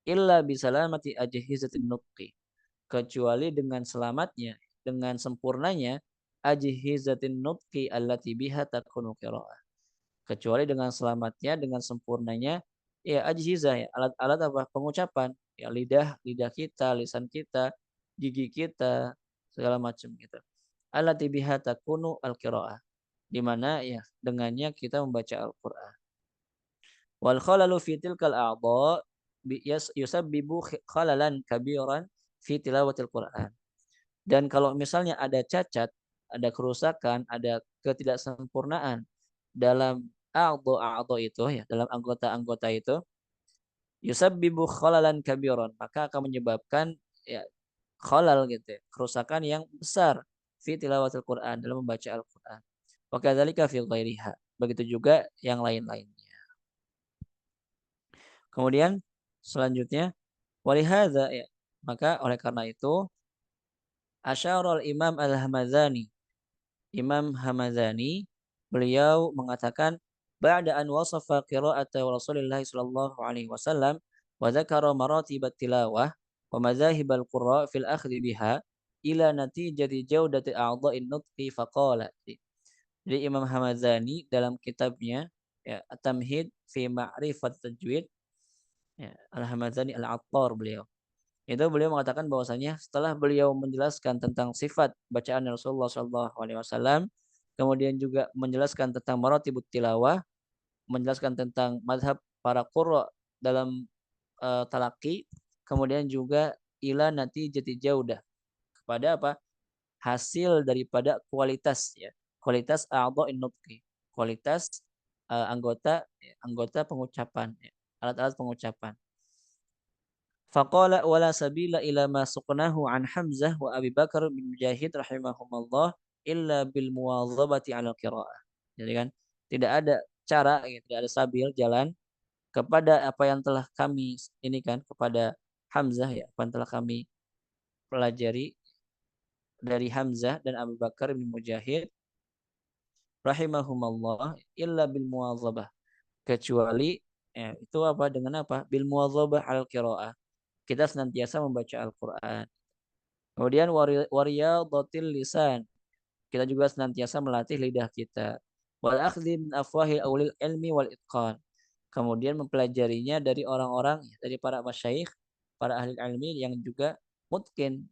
illa bi salamati ajhizatin nutqi, kecuali dengan selamatnya, dengan sempurnanya ajhizatin nutqi allati biha takunu qira'ah. Kecuali dengan selamatnya, dengan sempurnanya ya ajhizah ya, alat-alat apa? Pengucapan. Ya lidah kita, lisan kita, gigi kita, segala macam gitu. Allati biha takunu al-qiraah. Di mana ya dengannya kita membaca Al-Qur'an. Wal khalalu fi tilkal a'dha yusabbibu khalalan kabiran fi tilawatil Qur'an. Dan kalau misalnya ada cacat, ada kerusakan, ada ketidaksempurnaan dalam a'dha itu ya, dalam anggota-anggota itu, yusabbibu khalalan kabiran, maka akan menyebabkan ya khalal gitu ya, kerusakan yang besar fi tilawatil Quran, dalam membaca Al-Quran. Wa kadzalika fi ghairiha. Begitu juga yang lain-lainnya. Kemudian selanjutnya walihadza ya, maka oleh karena itu asyara al-Imam Al-Hamazani, Imam Hamazani beliau mengatakan ba'da an wasafa qira'ata Rasulullah sallallahu alaihi wasallam wa dzakara maratib tilawah wa madzahib al-qurra fil akhdhi biha ila natijati jaudati a'dha'in nutqi faqala. Jadi Imam Hamazani dalam kitabnya ya At-Tamhid fi Ma'rifat Tajwid ya, Al-Hamazani Al-Attar beliau. Itu beliau mengatakan bahwasanya setelah beliau menjelaskan tentang sifat bacaan Rasulullah Shallallahu Alaihi Wasallam, kemudian juga menjelaskan tentang maratibut tilawah, menjelaskan tentang madhab para qurra dalam talaki, kemudian juga ila nanti jati jaudah kepada apa hasil daripada kualitas ya kualitas a'dha'in nutqi, kualitas anggota pengucapan ya, alat-alat pengucapan. Faqala wala sabila ila ma suqnahu an Hamzah wa Abi Bakar bin Mujahid rahimahumallah illa bil muwadzabati ala qiraah. Jadi kan tidak ada cara, tidak ada sabil jalan kepada apa yang telah kami ini kan kepada Hamzah ya, apa yang telah kami pelajari dari Hamzah dan Abu Bakar bin Mujahid rahimahumallah illa bil muwadzabah, kecuali itu apa dengan apa bil muwadzabah al qiraah, kita senantiasa membaca Al-Qur'an. Kemudian wariyadatil lisan, kita juga senantiasa melatih lidah kita. Wal akhdhi min afwahi aulil ilmi wal itqan, kemudian mempelajarinya dari orang-orang dari para masyayikh, para ahli ilmi yang juga mutqin.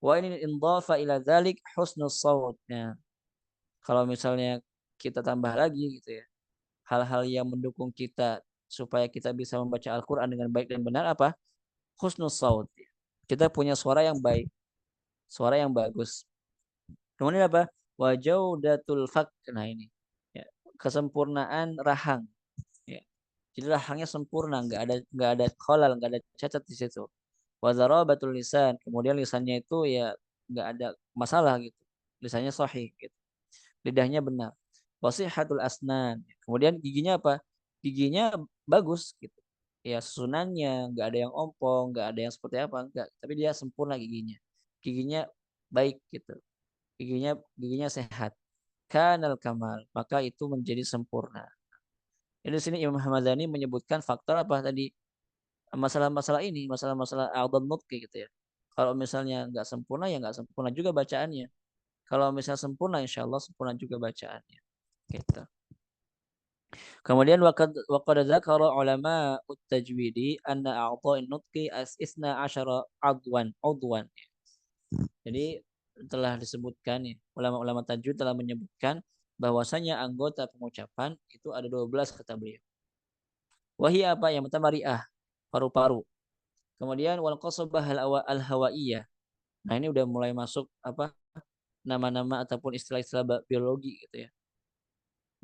Wa in indhafa ila dzalik husnus shaut. Nah, kalau misalnya kita tambah lagi gitu ya, hal-hal yang mendukung kita supaya kita bisa membaca Al-Qur'an dengan baik dan benar apa? Husnus shaut. Kita punya suara yang baik, suara yang bagus. Kemudian apa? Wa jaudatul fak. Nah ini. Ya, kesempurnaan rahang. Ya. Jadi rahangnya sempurna, nggak ada khalal, nggak ada cacat di situ. Wa zarabatul lisan. Kemudian lisannya itu ya nggak ada masalah gitu. Lisannya sahih gitu. Lidahnya benar. Wasihatul asnan. Kemudian giginya apa? Giginya bagus gitu. Ya susunannya nggak ada yang ompong, nggak ada yang seperti apa, enggak. Tapi dia sempurna giginya. Giginya baik gitu. Giginya sehat. Kanal kamal, maka itu menjadi sempurna. Jadi di sini Imam Hamadani menyebutkan faktor apa tadi? Masalah-masalah ini, masalah-masalah a'dhan nutqi gitu ya. Kalau misalnya nggak sempurna ya nggak sempurna juga bacaannya. Kalau misalnya sempurna insya Allah sempurna juga bacaannya. Gitu. Kemudian waqad dzakara ulama at-tajwidi anna a'dha'in nutqi isna asyara udwan. Jadi telah disebutkan ya, ulama-ulama tajwid telah menyebutkan bahwasanya anggota pengucapan itu ada 12 kata beliau. Wahia apa? Yang pertama ri'ah, paru-paru. Kemudian wal qasabah al hawaiyah. Nah, ini udah mulai masuk apa? Nama-nama ataupun istilah-istilah biologi gitu ya.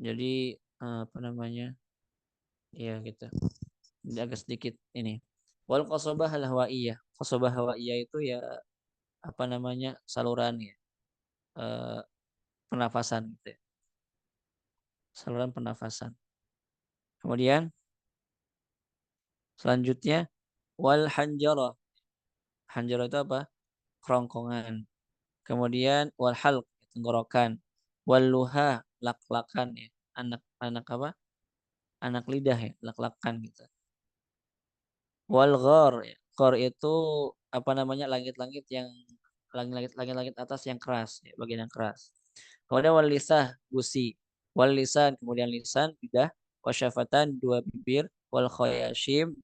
Jadi apa namanya? Ya gitu. Jadi agak sedikit ini. Wal qasabah al hawaiyah. Qasabah hawaiyah itu ya apa namanya? Saluran ya. Eh, Pernafasan gitu ya. Saluran pernafasan. Kemudian selanjutnya wal hanjarah. Hanjarah itu apa? Kerongkongan. Kemudian wal halq, tenggorokan. Wal luha, lak-lakan ya. Anak apa? Anak lidah ya, lak-lakan gitu. Wal ghar ya. Ghar itu apa namanya? Langit-langit yang langit-langit atas yang keras ya, bagian yang keras. Kemudian wal lisah, gusi. Wal lisan, kemudian lisan, lidah. Wasyafatan, dua bibir. Wal khayashim,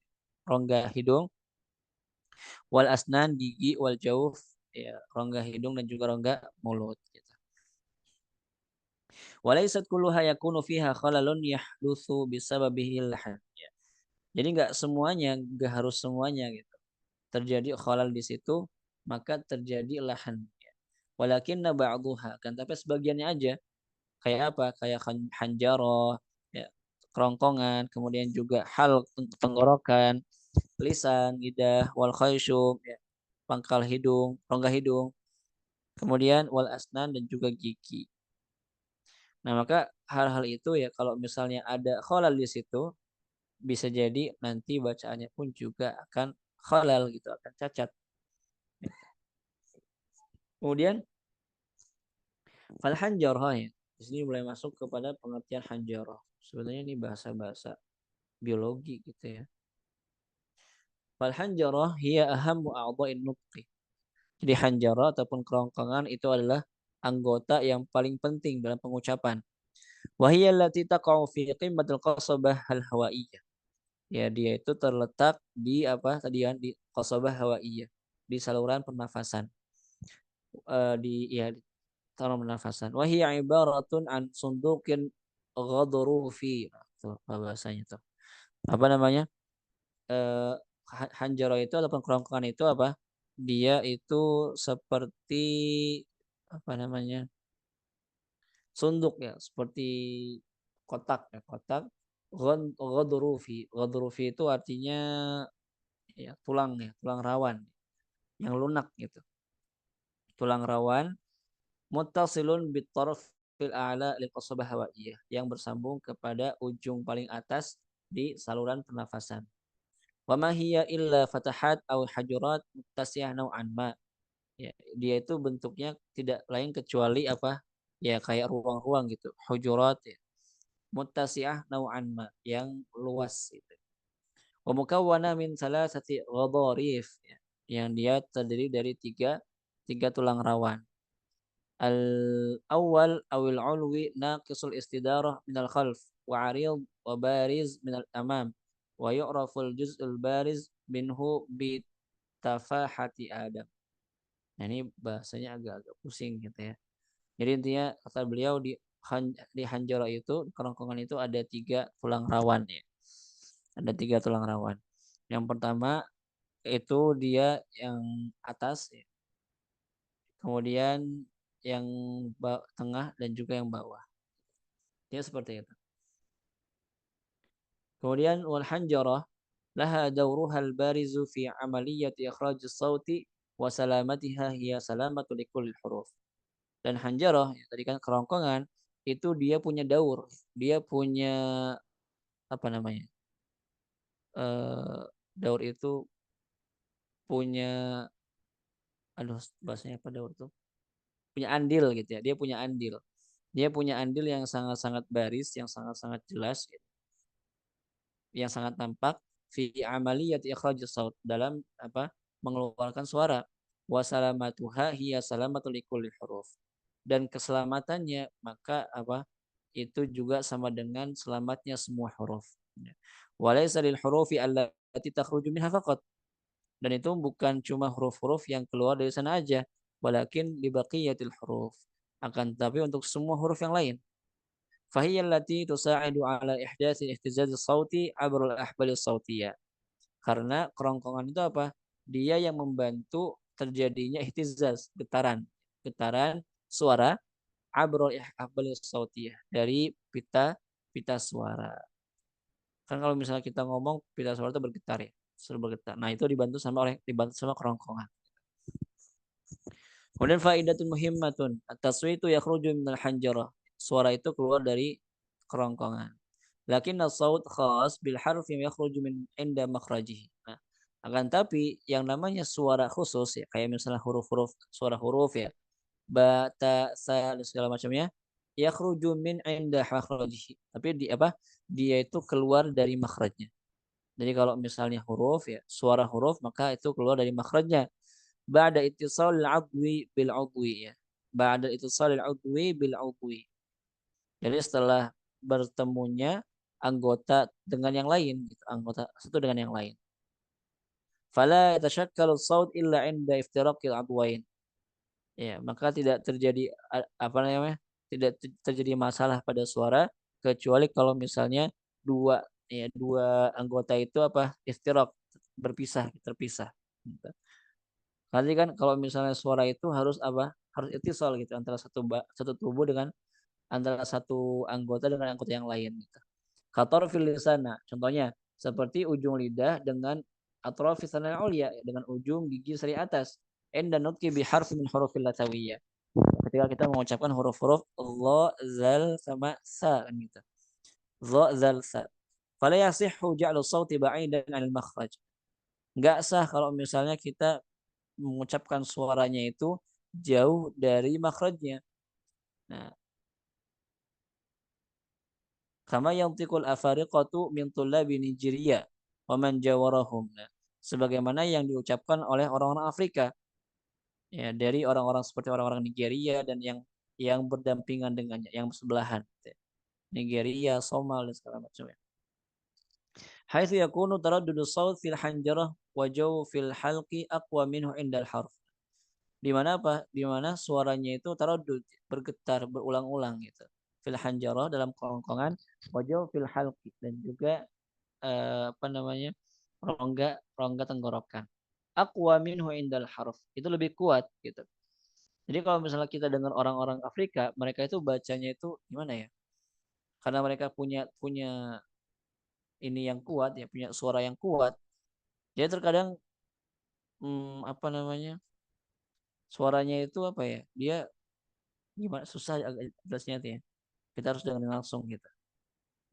rongga hidung. Wal asnan, gigi. Wal jauf, ya, rongga hidung dan juga rongga mulut gitu. Walaisat kulluha yakunu fiha khalalun yahdutsu bisababihi lahan. Ya. Jadi nggak harus semuanya gitu. Terjadi khalal di situ, maka terjadi lahan. Ya. Walakinna ba'duha, kan tapi sebagiannya aja. Kayak apa? Kayak hanjarah, ya, kerongkongan, kemudian juga tenggorokan, lisan, lidah, wal khayshum, ya, pangkal hidung, rongga hidung, kemudian wal asnan dan juga gigi. Nah, maka hal-hal itu ya kalau misalnya ada khalal di situ bisa jadi nanti bacaannya pun juga akan khalal gitu, akan cacat. Kemudian fal hanjarah ya. Di sini mulai masuk kepada pengertian hanjarah. Sebenarnya ini bahasa-bahasa biologi gitu ya. Fal hanjarah hiya ahammu a'dha'in nutqi. Jadi hanjarah ataupun kerongkongan itu adalah anggota yang paling penting dalam pengucapan. Wahiyya allati taqa'u fi qimmatil qasabah al-hawaiyah. Ya, dia itu terletak di apa tadi kan di qasabah hawaiyah, di saluran pernafasan. Di ya di saluran pernafasan. Wa hiya ibaratun an sundukin ghadrufi. Nah, tuh apa bahasanya tuh. Apa namanya? Eh Hanjaro itu ataupun kerongkongan itu apa? Dia itu seperti apa namanya? Sunduk ya, seperti kotak ya, kotak. Ghadrufi. Ghadrufi itu artinya ya tulang rawan yang lunak gitu. Tulang rawan muttasilun bitarf fil a'la lil qasabah hawaiyah yang bersambung kepada ujung paling atas di saluran pernafasan. Wa ma hiya illa fatahat aw hajurat muttasiyah nau'an ma. Ya, dia itu bentuknya tidak lain kecuali apa? Ya kayak ruang-ruang gitu. Hujurat ya. Muttasi'ah nau'an ma yang luas gitu. Wa mukawwana min salasati ghadharif ya, yang dia terdiri dari tiga tulang rawan. Al awal awil ulwi naqisul istidarah minal khalf wa arid wa bariz minal amam wa yu'raful juz'ul bariz minhu bi tafahati adam. Nah, ini bahasanya agak-agak pusing gitu ya. Jadi intinya kata beliau di hanjara itu, di kerongkongan itu ada tiga tulang rawan ya. Ada 3 tulang rawan. Yang pertama itu dia yang atas, ya. Kemudian yang tengah dan juga yang bawah. Ya seperti itu. Kemudian wal hanjarah laha dawruha al-barizu fi amaliyati ikhraj as-sauti wa salamatiha hiya salamatu likulli huruf. Dan hanjarah ya, tadi kan kerongkongan itu dia punya daur, dia punya apa namanya? Daur itu punya aduh bahasanya apa daur tuh? Punya andil gitu ya. Dia punya andil. Dia punya andil yang sangat-sangat baris, yang sangat-sangat jelas gitu, yang sangat nampak fi amaliyati ikhrajus saut dalam apa? Mengeluarkan suara. Wa salamatuha hiya salamatul likulli huruf. Dan keselamatannya maka apa? Itu juga sama dengan selamatnya semua huruf. Walaysa lil hurufi allati takhruju minha faqat. Dan itu bukan cuma huruf-huruf yang keluar dari sana aja, walakin li baqiyatil huruf. Akan tetapi untuk semua huruf yang lain. Fahiyya allati tusa'idu ala ihdatsi ihtizaz sauti abrul ahbal sautiyah. Karena kerongkongan itu apa? Dia yang membantu terjadinya ihtizaz, getaran. Getaran suara abrul ahbal sautiyah dari pita pita suara. Kan kalau misalnya kita ngomong pita suara itu bergetar ya, selalu bergetar. Nah, itu dibantu sama kerongkongan. Kemudian faidatun muhimmatun. At-taswitu yakhruju minal hanjarah. Suara itu keluar dari kerongkongan. Lakin as-saut khas bil harfi yakhruju min inda makhrajihi. Nah, akan tapi yang namanya suara khusus ya, kayak misalnya huruf-huruf, suara huruf ya, ba, ta, sa dan segala macamnya, yakhruju min inda makhrajihi. Tapi di apa? Dia itu keluar dari makhrajnya. Jadi kalau misalnya huruf ya, suara huruf maka itu keluar dari makhrajnya. Ba'da ittisalil adwi bil udwi ya. Ba'da ittisalil udwi bil udwi. Jadi setelah bertemunya anggota dengan yang lain, gitu. Anggota satu dengan yang lain. Fala yatashakkalu saut illa 'inda iftiraqil adwain. Ya, maka tidak terjadi apa namanya? Tidak terjadi masalah pada suara kecuali kalau misalnya dua anggota itu apa? Iftiraq, berpisah, terpisah. Gitu. Nanti kan kalau misalnya suara itu harus apa? Harus ittisal gitu antara satu tubuh dengan antara satu anggota dengan anggota yang lain gitu. Katorfil lisana, contohnya seperti ujung lidah dengan atrofis sanal ulia dengan ujung gigi seri atas. Enda nutki bi harfi min hurufil latawiyah. Ketika kita mengucapkan huruf-huruf dha, zal sama sa kan gitu. Dha, zal, sa. Fala yasihhu ja'lu sawti ba'idan 'anil makhraj. Enggak sah kalau misalnya kita mengucapkan suaranya itu jauh dari makhrajnya. Nah, kama yantiqul afariqatu min tullabi Nigeria wa man jawarahum. Nah, sebagaimana yang diucapkan oleh orang-orang Afrika ya dari orang-orang seperti orang-orang Nigeria dan yang berdampingan dengannya, yang sebelahan. Gitu ya. Nigeria, Somal dan segala macamnya. Haitsu yakunu taraddudu shaut fil hanjarah wa fil halqi aqwa minhu indal harf. Di mana apa? Di mana suaranya itu taraddud, bergetar berulang-ulang gitu. Fil hanjarah dalam kerongkongan, wa fil halqi dan juga apa namanya? rongga tenggorokan. Aqwa minhu indal harf. Itu lebih kuat gitu. Jadi kalau misalnya kita dengar orang-orang Afrika, mereka itu bacanya itu gimana ya? Karena mereka punya punya ini yang kuat ya, punya suara yang kuat. Jadi terkadang apa namanya? Suaranya itu apa ya? Dia gimana susah agak jelasnya tuh ya. Kita harus dengerin langsung gitu.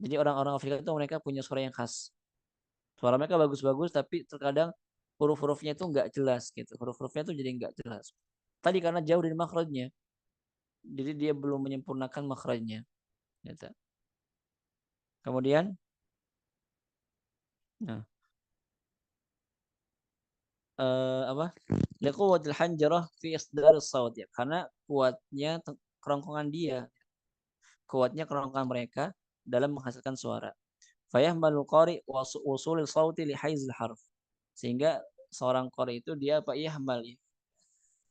Jadi orang-orang Afrika itu mereka punya suara yang khas. Suara mereka bagus-bagus tapi terkadang huruf-hurufnya itu nggak jelas gitu. Huruf-hurufnya itu jadi nggak jelas. Tadi karena jauh dari makhrajnya. Jadi dia belum menyempurnakan makhrajnya. Gitu. Kemudian, nah, apa? Liquwatil hanjarah fi isdar saut ya. Karena kuatnya kerongkongan dia, kuatnya kerongkongan mereka dalam menghasilkan suara. Fayahmalul qari usulil sauti li haizil harf. Sehingga seorang qari itu dia apa yahmal ya.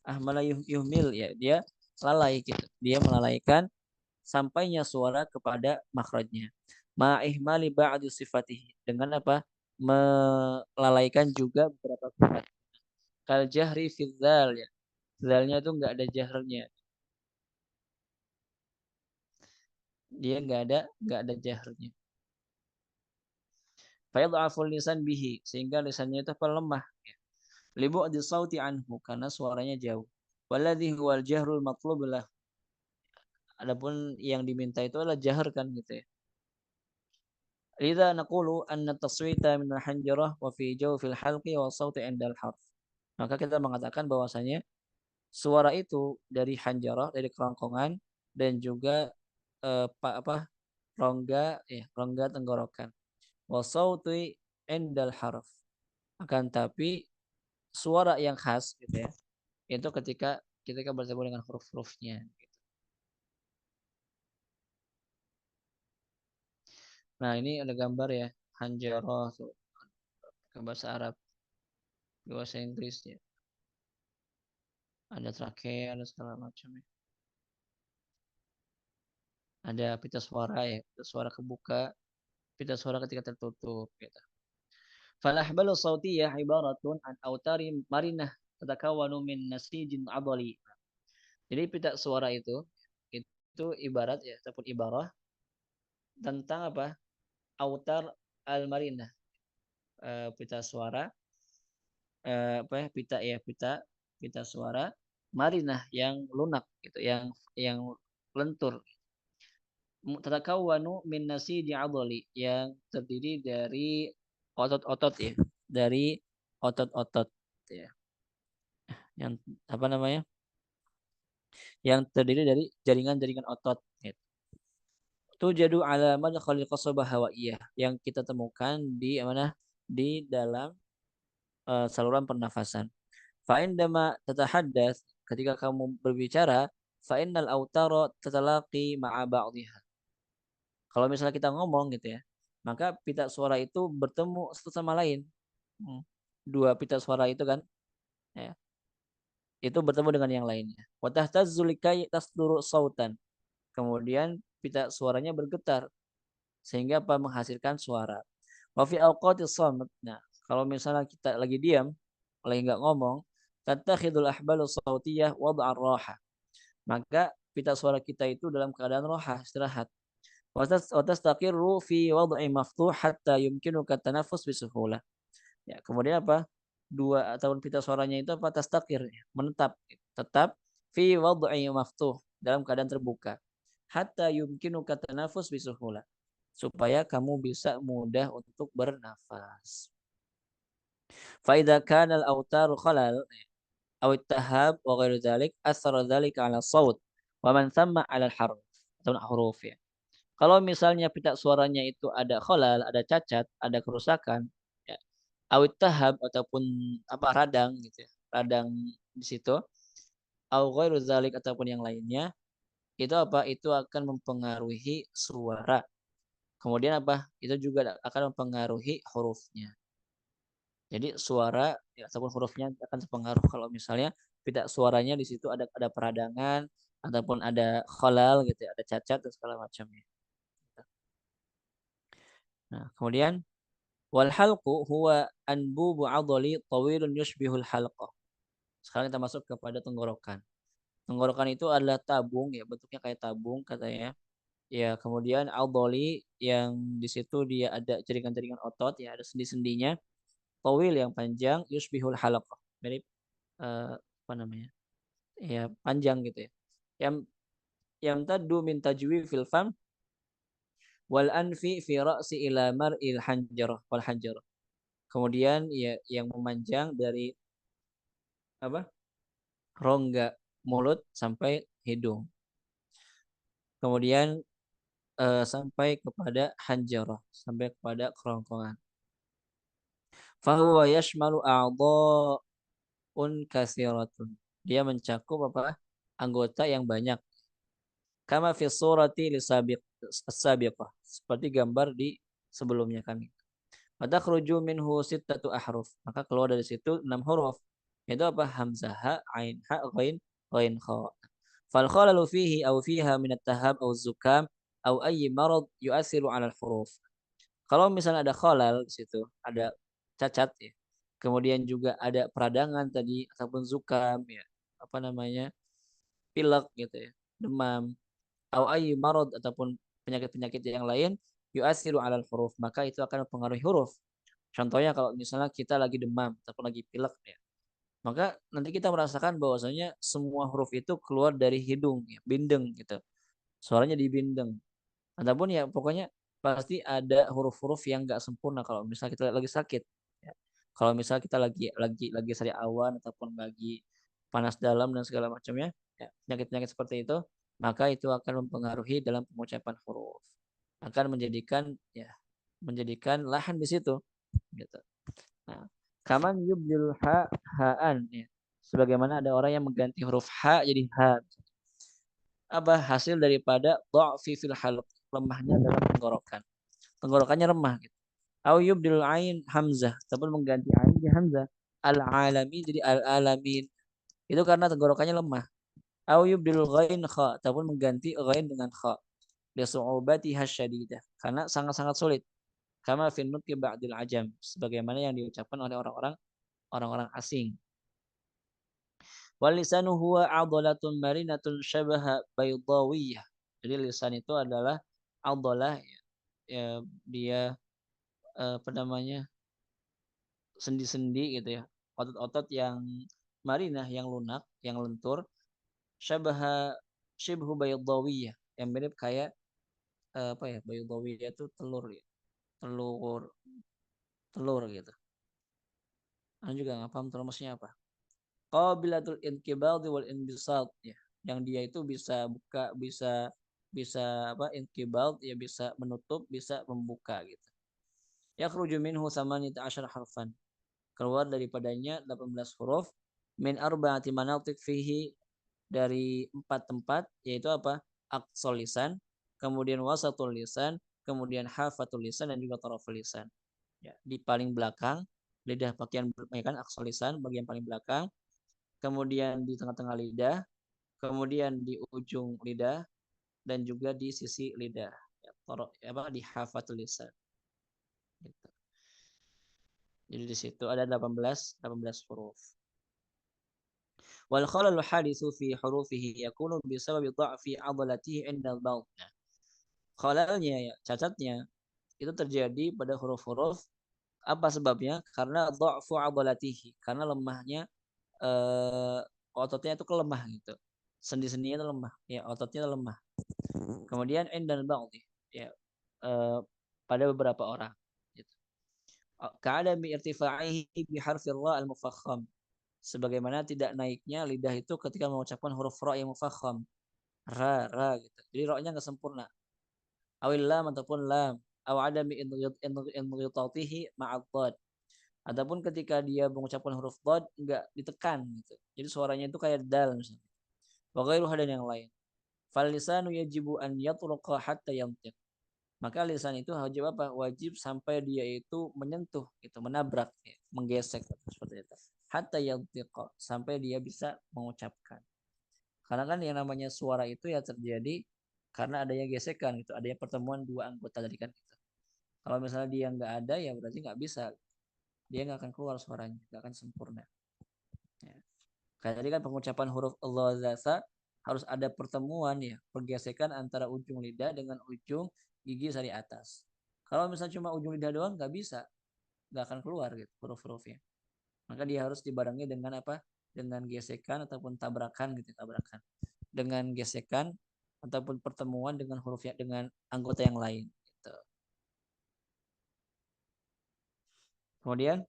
Ahmala yuhmil ya, dia lalai gitu. Dia melalaikan sampainya suara kepada makhrajnya. ma'ihmali ba'di sifatihi. Dengan apa? Melalaikan juga beberapa sifat. Kal jahri fi dzal ya. Zalnya itu enggak ada jahrnya. Dia enggak ada jahrnya. Fa yadhaful lisan bihi, sehingga lisannya itu apa? Lemah. Libu'di sauti anhu, karena suaranya jauh. Walladhi huwal jahrul matlub lah. Adapun yang diminta itu adalah jahar kan gitu ya. Lidza naqulu anna taswita min al-hanjarah wa fi jawfil halqi wa sauti indal harf. Maka kita mengatakan bahwasanya suara itu dari hanjarah, dari kerongkongan, dan juga apa rongga ya, rongga tenggorokan. Wa sauti indal harf. Akan tapi suara yang khas gitu ya, itu ketika ketika bertemu dengan huruf-hurufnya. Nah, ini ada gambar ya, hanjarah tuh, ke bahasa Arab, ke bahasa Inggris ya. Ada trakea, ada segala macam ya. Ada pita suara ya, pita suara kebuka, pita suara ketika tertutup gitu. Fal ahbalu sautiyah ibaratun an autari marinah tatakawanu min nasijin adali. Jadi pita suara itu ibarat ya, ataupun ibarah tentang apa? Autar al-marinah. Pita suara apa ya? Pita suara marinah yang lunak gitu, yang lentur. Tatakawwanu min nasiji adli, yang terdiri dari otot-otot ya, dari otot-otot ya. Yang apa namanya? Yang terdiri dari jaringan-jaringan otot gitu. Tujadu ala madkhalil qasabah hawaiyah, yang kita temukan di mana? Di dalam saluran pernafasan. Fa indama tatahaddas, ketika kamu berbicara, fa innal autara tatalaqi ma'a ba'dihha. Kalau misalnya kita ngomong gitu ya, maka pita suara itu bertemu satu sama lain. Hmm. Dua pita suara itu kan, ya, itu bertemu dengan yang lainnya. Wa tahtazzul likai tasduru sautan. Kemudian pita suaranya bergetar sehingga apa? Menghasilkan suara. Wa fi awqatis shamt. Nah, kalau misalnya kita lagi diam, lagi nggak ngomong, tattakhidul ahbalu sautiyah wad'a raha. Maka pita suara kita itu dalam keadaan roha, istirahat. Watastaqirru fi wad'i maftuh hatta yumkinuka tanaffus bisuhulah. Ya, kemudian apa? Dua ataupun pita suaranya itu apa? Tastaqir, menetap, tetap fi wad'i maftuh, dalam keadaan terbuka. Hatta yumkinuka tanaffus bisuhulah. Supaya kamu bisa mudah untuk bernafas. Fa idza kana al-autaru khalal aw ittahab wa ghairu dzalik athara dzalika 'ala shaut wa man thamma 'ala al-harf atau huruf ya. Kalau misalnya pita suaranya itu ada khalal, ada cacat, ada kerusakan, ya, awit tahab ataupun apa radang gitu ya, radang di situ, au ghairu dzalik ataupun yang lainnya, itu apa? Itu akan mempengaruhi suara. Kemudian apa? Itu juga akan mempengaruhi hurufnya. Jadi suara ya, ataupun hurufnya akan terpengaruh kalau misalnya pita suaranya di situ ada peradangan ataupun ada khalal gitu ya, ada cacat dan segala macamnya. Nah, kemudian wal halqu huwa anbubu 'adli tawilun yushbihul halqah. Sekarang kita masuk kepada tenggorokan. Tenggorokan itu adalah tabung ya, bentuknya kayak tabung katanya. Ya, kemudian 'adli yang di situ dia ada jaringan-jaringan otot ya, ada sendi-sendinya. Tawil yang panjang, yushbihul halqah. Mirip apa namanya? Ya, panjang gitu ya. Yang yang taddu min tajwi fil fam wal anfi fi ra'si ila mar'il hanjarah wal hanjarah. Kemudian ya yang memanjang dari apa? Rongga mulut sampai hidung. Kemudian sampai kepada hanjarah, sampai kepada kerongkongan. Fahuwa yashmalu a'dha'un katsiratun. Dia mencakup apa? Anggota yang banyak. Kama fi surati as-sabiqah. Seperti gambar di sebelumnya kami. Fatakhruju minhu sittatu ahruf. Maka keluar dari situ 6 huruf. Itu apa? Hamzah, ha, ain, ha, ghain, ghain, kha. Fal khalalu fihi aw fiha min at-tahab aw zukam au ayyi marad yu'athiru 'ala al-huruf. Kalau misalnya ada khalal di situ, ada cacat ya, kemudian juga ada peradangan tadi ataupun zukam ya, apa namanya, pilek gitu ya, demam, au ayyi marad ataupun penyakit-penyakit yang lain yu'athiru 'alal huruf, maka itu akan mempengaruhi huruf. Contohnya kalau misalnya kita lagi demam ataupun lagi pilek ya, maka nanti kita merasakan bahwasanya semua huruf itu keluar dari hidung ya, bindeng gitu. Suaranya di bindeng. Ataupun ya pokoknya pasti ada huruf-huruf yang nggak sempurna kalau misal kita lagi sakit, ya. Kalau misal kita lagi sariawan ataupun lagi panas dalam dan segala macamnya, ya, penyakit-penyakit seperti itu, maka itu akan mempengaruhi dalam pengucapan huruf. Akan menjadikan lahan di situ, gitu. Nah, kaman yubdil ha'an ya. Sebagaimana ada orang yang mengganti huruf ha jadi ha. Apa hasil daripada dha'fi fil halq, lemahnya dalam tenggorokan. Tenggorokannya remah gitu. Au yubdil ain hamzah, ataupun mengganti ain jadi hamzah. Al-alami jadi al-alamin. Itu karena tenggorokannya lemah. Au yubdil ghain kha, ataupun mengganti ghain dengan kha. Li su'ubatiha syadidah. Karena sangat-sangat sulit. Kama fin nutqi ba'dil ajam, sebagaimana yang diucapkan oleh orang-orang asing. Wal lisanu huwa 'adhalatun marinatun syabaha baydawiyah. Jadi lisan itu adalah 'adhalah ya, ya dia apa namanya? Sendi-sendi gitu ya. Otot-otot yang marinah, yang lunak, yang lentur, syabaha shibhu baydawiyah, yang mirip kayak apa ya? Baydawiyah itu telur ya. Telur telur gitu. Aku juga nggak paham telur maksudnya apa. Qabilatul inqibadi wal inbisat ya. Yang dia itu bisa buka, bisa bisa apa inqibad ya bisa menutup, bisa membuka gitu. Yakhruju minhu tsamaniyata asyara harfan. Keluar daripadanya 18 huruf min arba'ati manatik fihi, dari 4 tempat yaitu apa? Aqsal lisan, kemudian wasatul lisan, kemudian hafatul lisan dan juga taraful lisan. Ya, di paling belakang lidah bagian ya kan aqsal lisan bagian paling belakang, kemudian di tengah-tengah lidah, kemudian di ujung lidah, dan juga di sisi lidah. Ya, apa di hafatul lisan. Gitu. Jadi di situ ada 18 huruf. Wal khalalu haditsu fi hurufihi yakunu bisababi dha'fi 'adalatihi 'inda al-bawd. Nah, khalalnya ya, cacatnya itu terjadi pada huruf-huruf apa sebabnya? Karena dha'fu 'adalatihi, karena lemahnya eh, ototnya itu kelemah gitu. Sendi-sendinya itu lemah, ya ototnya itu lemah. Kemudian indal ba'dhi ya eh, pada beberapa orang gitu. Ka'adami irtifa'ihi bi harfi ra al-mufakham. Sebagaimana tidak naiknya lidah itu ketika mengucapkan huruf ra yang mufakham. Ra gitu. Jadi ra-nya enggak sempurna. Awil lam ataupun lam. Aw adami inghitatihi ma'ad dhad. Ataupun ketika dia mengucapkan huruf dhad enggak ditekan gitu. Jadi suaranya itu kayak dal misalnya. Wa ghairuha dan yang lain. Fal lisanu yajibu an yatruqa hatta yantiq. Maka lisan itu wajib apa? Wajib sampai dia itu menyentuh, gitu, menabrak, ya, menggesek seperti itu. Hatta yantiqa, sampai dia bisa mengucapkan. Karena kan yang namanya suara itu ya terjadi karena adanya gesekan, gitu, adanya pertemuan dua anggota tadi kan. Gitu. Kalau misalnya dia nggak ada ya berarti nggak bisa, dia nggak akan keluar suaranya, nggak akan sempurna. Ya. Kayak tadi kan pengucapan huruf Allah zasa harus ada pertemuan ya, pergesekan antara ujung lidah dengan ujung gigi sari atas. Kalau misalnya cuma ujung lidah doang nggak bisa, nggak akan keluar gitu huruf-hurufnya. Maka dia harus dibarengi dengan apa? Dengan gesekan ataupun tabrakan gitu, tabrakan. Dengan gesekan ataupun pertemuan dengan huruf ya dengan anggota yang lain. Gitu. Kemudian,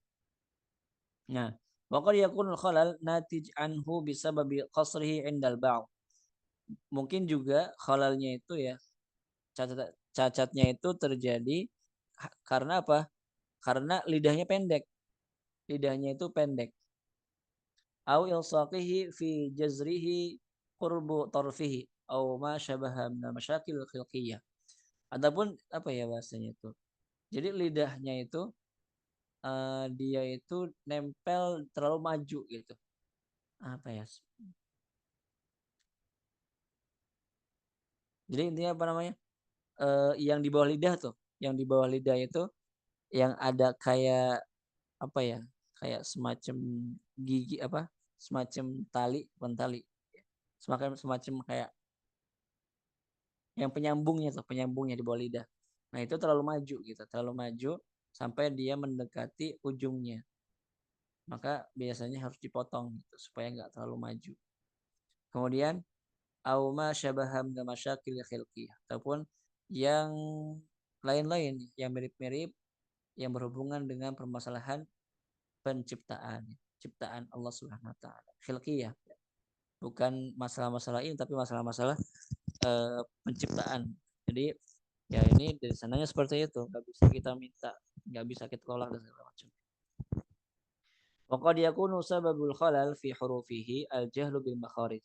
nah, waqad yakun khalal natij anhu bisababi qasrihi indal ba'd. Mungkin juga khalalnya itu ya cacatnya itu terjadi karena apa? Karena lidahnya pendek. Lidahnya itu pendek. Au ilsaqihi fi jazrihi qurbu tarfihi au ma syabaha min masyakil khilqiyah. Ataupun apa ya bahasanya itu? Jadi lidahnya itu dia itu nempel terlalu maju gitu. Apa ya? Jadi intinya apa namanya? yang di bawah lidah tuh, yang di bawah lidah itu yang ada kayak apa ya, kayak semacam gigi apa, semacam tali, bukan tali, semacam semacam kayak yang penyambungnya tuh, penyambungnya di bawah lidah. Nah, itu terlalu maju gitu, terlalu maju sampai dia mendekati ujungnya. Maka biasanya harus dipotong gitu supaya nggak terlalu maju. Kemudian au ma syabaha min masyakil khilqiyah ataupun yang lain-lain yang mirip-mirip yang berhubungan dengan permasalahan penciptaan, ciptaan Allah Subhanahu wa taala. Khilqiyah, bukan masalah-masalah ini tapi masalah-masalah penciptaan. Jadi ya ini dari sananya seperti itu, nggak bisa kita minta, nggak bisa kita tolak dan segala macam. Wa qad yakunu sababul khalal fi hurufihi al-jahlu bil makharij.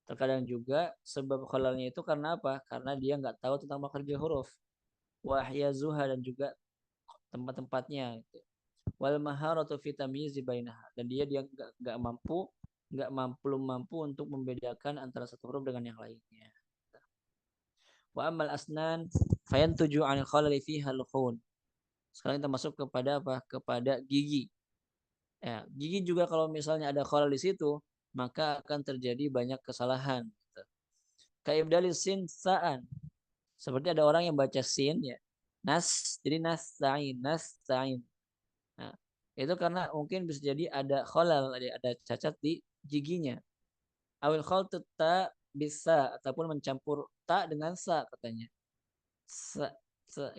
Terkadang juga sebab khalalnya itu karena apa? Karena dia nggak tahu tentang makhraj huruf. Wahyazuha dan juga tempat-tempatnya gitu. Wal maharatu fi tamyiz bainaha dan dia nggak mampu belum mampu untuk membedakan antara satu huruf dengan yang lainnya. Wa amal asnan fayantuju 'anil khalali fiha luhun. Sekarang kita masuk kepada apa? Kepada gigi. Ya, gigi juga kalau misalnya ada khalal di situ, maka akan terjadi banyak kesalahan. Gitu. Kaibdali sin sa'an. Seperti ada orang yang baca sin ya. Jadi nasta'in. Nah, itu karena mungkin bisa jadi ada khalal, ada cacat di giginya. Awil khaltu ta bisa ataupun mencampur ta dengan sa katanya.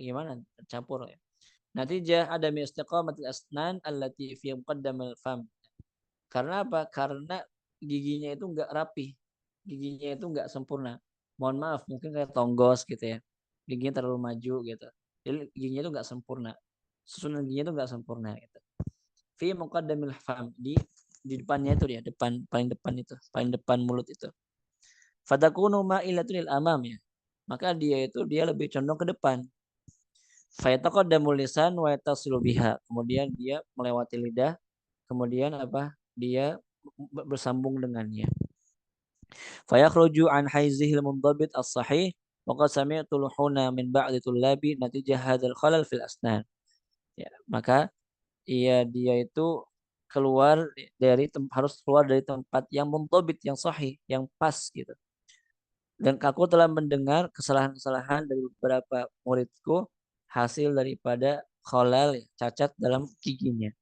Gimana? Campur ya. Natijah ada istiqamatil asnan allati fi muqaddamil fam. Karena apa? Karena giginya itu enggak rapi. Giginya itu enggak sempurna. Mohon maaf, mungkin kayak tonggos gitu ya. Giginya terlalu maju gitu. Jadi giginya itu enggak sempurna. Susunan giginya itu enggak sempurna gitu. Fi muqaddamil fam di depannya itu dia, paling depan itu, paling depan mulut itu. Fatakunu ma'ilatun lil amam ya. Maka dia lebih condong ke depan. Fayataqaddamul lisan wa yatasilu biha. Kemudian dia melewati lidah, kemudian apa? Dia bersambung dengannya. Fayakhruju an haizihil mundabit as-sahih wa qad sami'tu luhuna min ba'di tullabi natijah hadzal khalal fil asnan. Ya, maka dia itu harus keluar dari tempat yang mundabit, yang sahih, yang pas gitu. Dan aku telah mendengar kesalahan-kesalahan dari beberapa muridku hasil daripada kholal, cacat dalam giginya.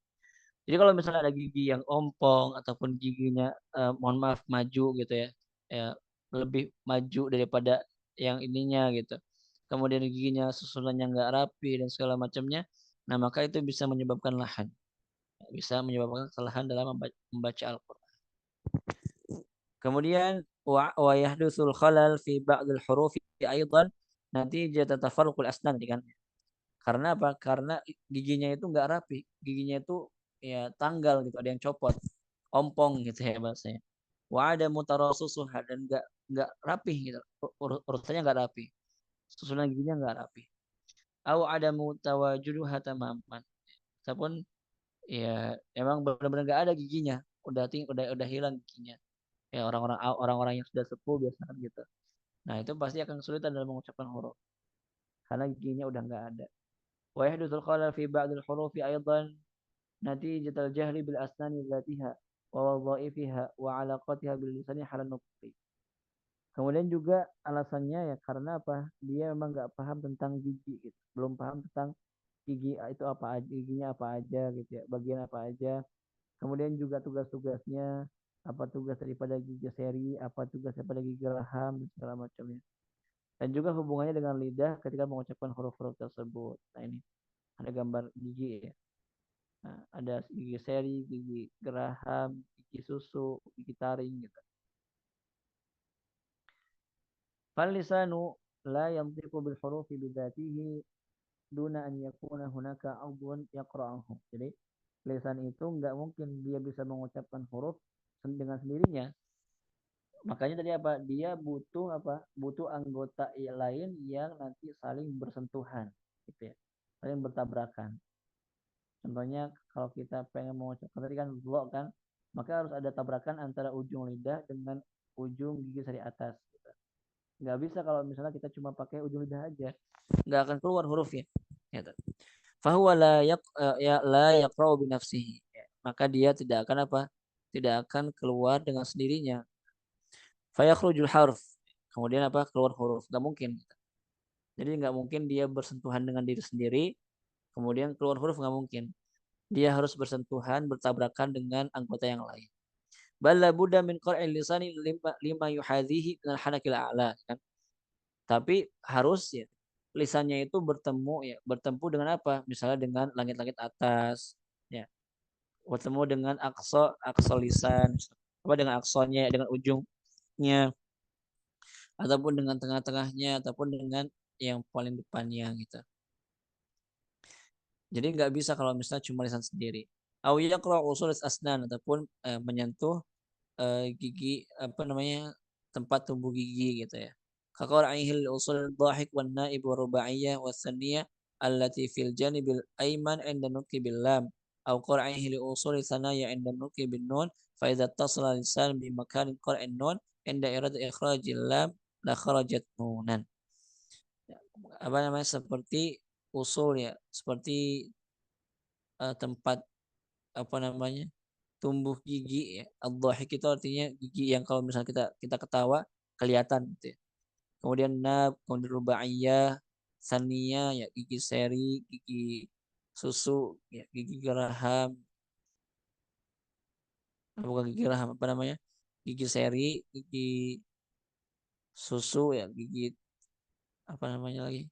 Jadi kalau misalnya ada gigi yang ompong ataupun giginya mohon maaf maju gitu ya, ya lebih maju daripada yang ininya gitu. Kemudian giginya susunannya nggak rapi dan segala macamnya. Nah maka itu bisa menyebabkan lahan, bisa menyebabkan kesalahan dalam membaca Al-Quran. Kemudian wa yahdutsul khalal fi ba'dil hurufi aidan natijah tafarruqul asnan kan. Karena apa? Karena giginya itu enggak rapi. Giginya itu ya tanggal gitu, ada yang copot, ompong gitu ya bahasanya. Wa ada mutarasusuha dan enggak rapi gitu. Urutannya enggak rapi. Susunan giginya enggak rapi. Au ada mutawajuduha tamaman. Ataupun ya emang benar-benar enggak ada giginya. Udah hilang giginya. Ya orang-orang yang sudah sepuh biasanya gitu. Nah, itu pasti akan kesulitan dalam mengucapkan huruf karena giginya udah enggak ada. Wa yahdutsul khalal fi ba'dil hurufi aidan natijatal jahli bil asnani dzatiha wa wadha'ifiha wa 'alaqatiha bil lisani halan nutqi. Kemudian juga alasannya ya karena apa? Dia memang nggak paham tentang gigi gitu. Belum paham tentang gigi itu apa aja, giginya apa aja gitu ya, bagian apa aja. Kemudian juga tugas-tugasnya, apa tugas daripada gigi seri, apa tugas daripada gigi raham dan segala macamnya. Dan juga hubungannya dengan lidah ketika mengucapkan huruf-huruf tersebut. Nah ini ada gambar gigi ya. Nah, ada gigi seri, gigi geraham, gigi susu, gigi taring gitu. Falisanu la yantiqu bil hurufi bidzatihi duna an yakuna hunaka udhun yaqra'uhu. Jadi lisan itu nggak mungkin dia bisa mengucapkan huruf dengan sendirinya. Makanya tadi apa? Dia butuh apa? Butuh anggota lain yang nanti saling bersentuhan, gitu ya. Saling bertabrakan. Contohnya kalau kita pengen mengucapkan tadi kan blok kan, maka harus ada tabrakan antara ujung lidah dengan ujung gigi sari atas. Gitu. Nggak bisa kalau misalnya kita cuma pakai ujung lidah aja, nggak akan keluar hurufnya. Ya, fahuwa la yaqra'u bi nafsihi. Ya, maka dia tidak akan apa? Tidak akan keluar dengan sendirinya. Fayakhrujul harf. Kemudian apa? Keluar huruf. Nggak mungkin. Jadi nggak mungkin dia bersentuhan dengan diri sendiri, kemudian keluar huruf nggak mungkin. Dia harus bersentuhan, bertabrakan dengan anggota yang lain. Bala buddha min qara'il lisani lima yuhadhihi dengan hanakil a'la. Kan? Tapi harus ya lisannya itu bertemu ya bertemu dengan apa? Misalnya dengan langit-langit atas, ya bertemu dengan akso lisan, apa dengan aksonya, dengan ujungnya, ataupun dengan tengah-tengahnya, ataupun dengan yang paling depannya gitu. Jadi nggak bisa kalau misalnya cuma lisan sendiri. Au yaqra usul asnan ataupun menyentuh gigi apa namanya tempat tumbuh gigi gitu ya. Kaqara'ihil usul dhahik wan naib wa rubaiyah wa thaniyah allati fil janibil ayman 'inda nutqi bil lam aw qar'ihi li usul thanaya 'inda nutqi bin nun fa idza ittasala lisan bi makanin qar'in nun 'inda irad ikhrajil lam la kharajat nunan. Apa namanya seperti usul ya, seperti tempat apa namanya tumbuh gigi ya. Ad-dhahik itu artinya gigi yang kalau misalnya kita kita ketawa kelihatan gitu ya. Kemudian nab, kemudian rubaiyah, saniyah ya gigi seri, gigi susu, ya gigi geraham, bukan gigi geraham apa namanya? Gigi seri, gigi susu ya, gigi apa namanya lagi?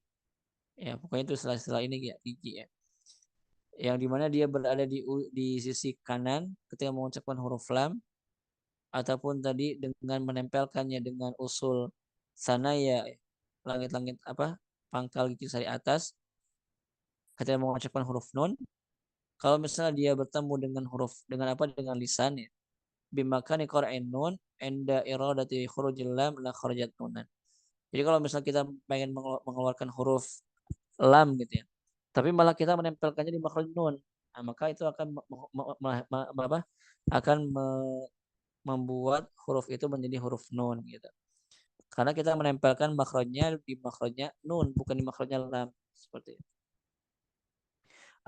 Ya pokoknya itu setelah ini ya gigi ya. Yang dimana dia berada di sisi kanan ketika mengucapkan huruf lam ataupun tadi dengan menempelkannya dengan usul sana ya langit-langit apa pangkal gigi sari atas ketika mengucapkan huruf nun. Kalau misalnya dia bertemu dengan huruf dengan apa dengan lisan ya bimakani qara'in nun enda iradati khurujil lam la kharajat nunan. Jadi kalau misalnya kita pengen mengeluarkan huruf lam gitu ya tapi malah kita menempelkannya di makhraj nun, nah, maka itu akan apa akan membuat huruf itu menjadi huruf nun gitu. Karena kita menempelkan makhrajnya di makhrajnya nun, bukan di makhrajnya lam. Seperti itu.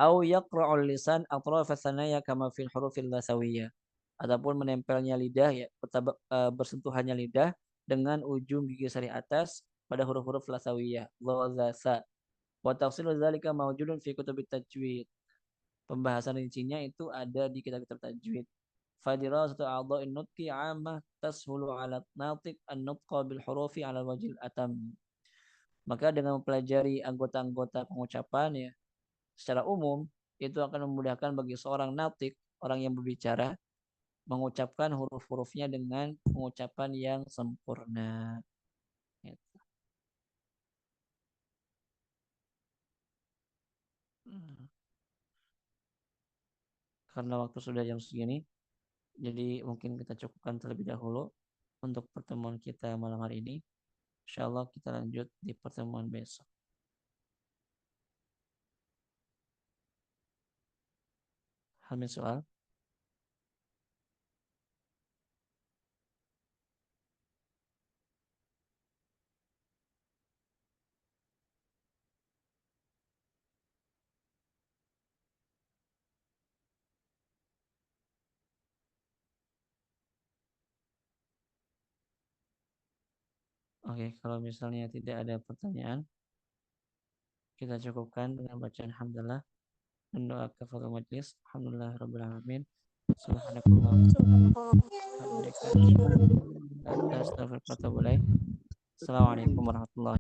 Au yaqra'ul lisan atraf tsanaya kama fil hurufil lasawiyah. Ataupun menempelnya lidah ya, bersentuhannya lidah dengan ujung gigi sari atas pada huruf-huruf lasawiyah. Dha za sa. Wa tafsilu dzalika mawjudun fi kutubit tajwid. Pembahasan rincinya itu ada di kitab-kitab tajwid. Fadirasatu a'dha'in nutqi 'ammah tashulu 'ala natiq an-nutqa bil hurufi 'ala wajhil atam. Maka dengan mempelajari anggota-anggota pengucapan ya secara umum itu akan memudahkan bagi seorang natik, orang yang berbicara mengucapkan huruf-hurufnya dengan pengucapan yang sempurna. Gitu. Karena waktu sudah jam segini, jadi mungkin kita cukupkan terlebih dahulu untuk pertemuan kita malam hari ini. Insya Allah kita lanjut di pertemuan besok. Hamil soal. Oke, kalau misalnya tidak ada pertanyaan, kita cukupkan dengan bacaan hamdalah dan doa kafaratul majlis. Alhamdulillah rabbil alamin. Subhanakallah. Assalamualaikum warahmatullahi wabarakatuh. Assalamualaikum warahmatullahi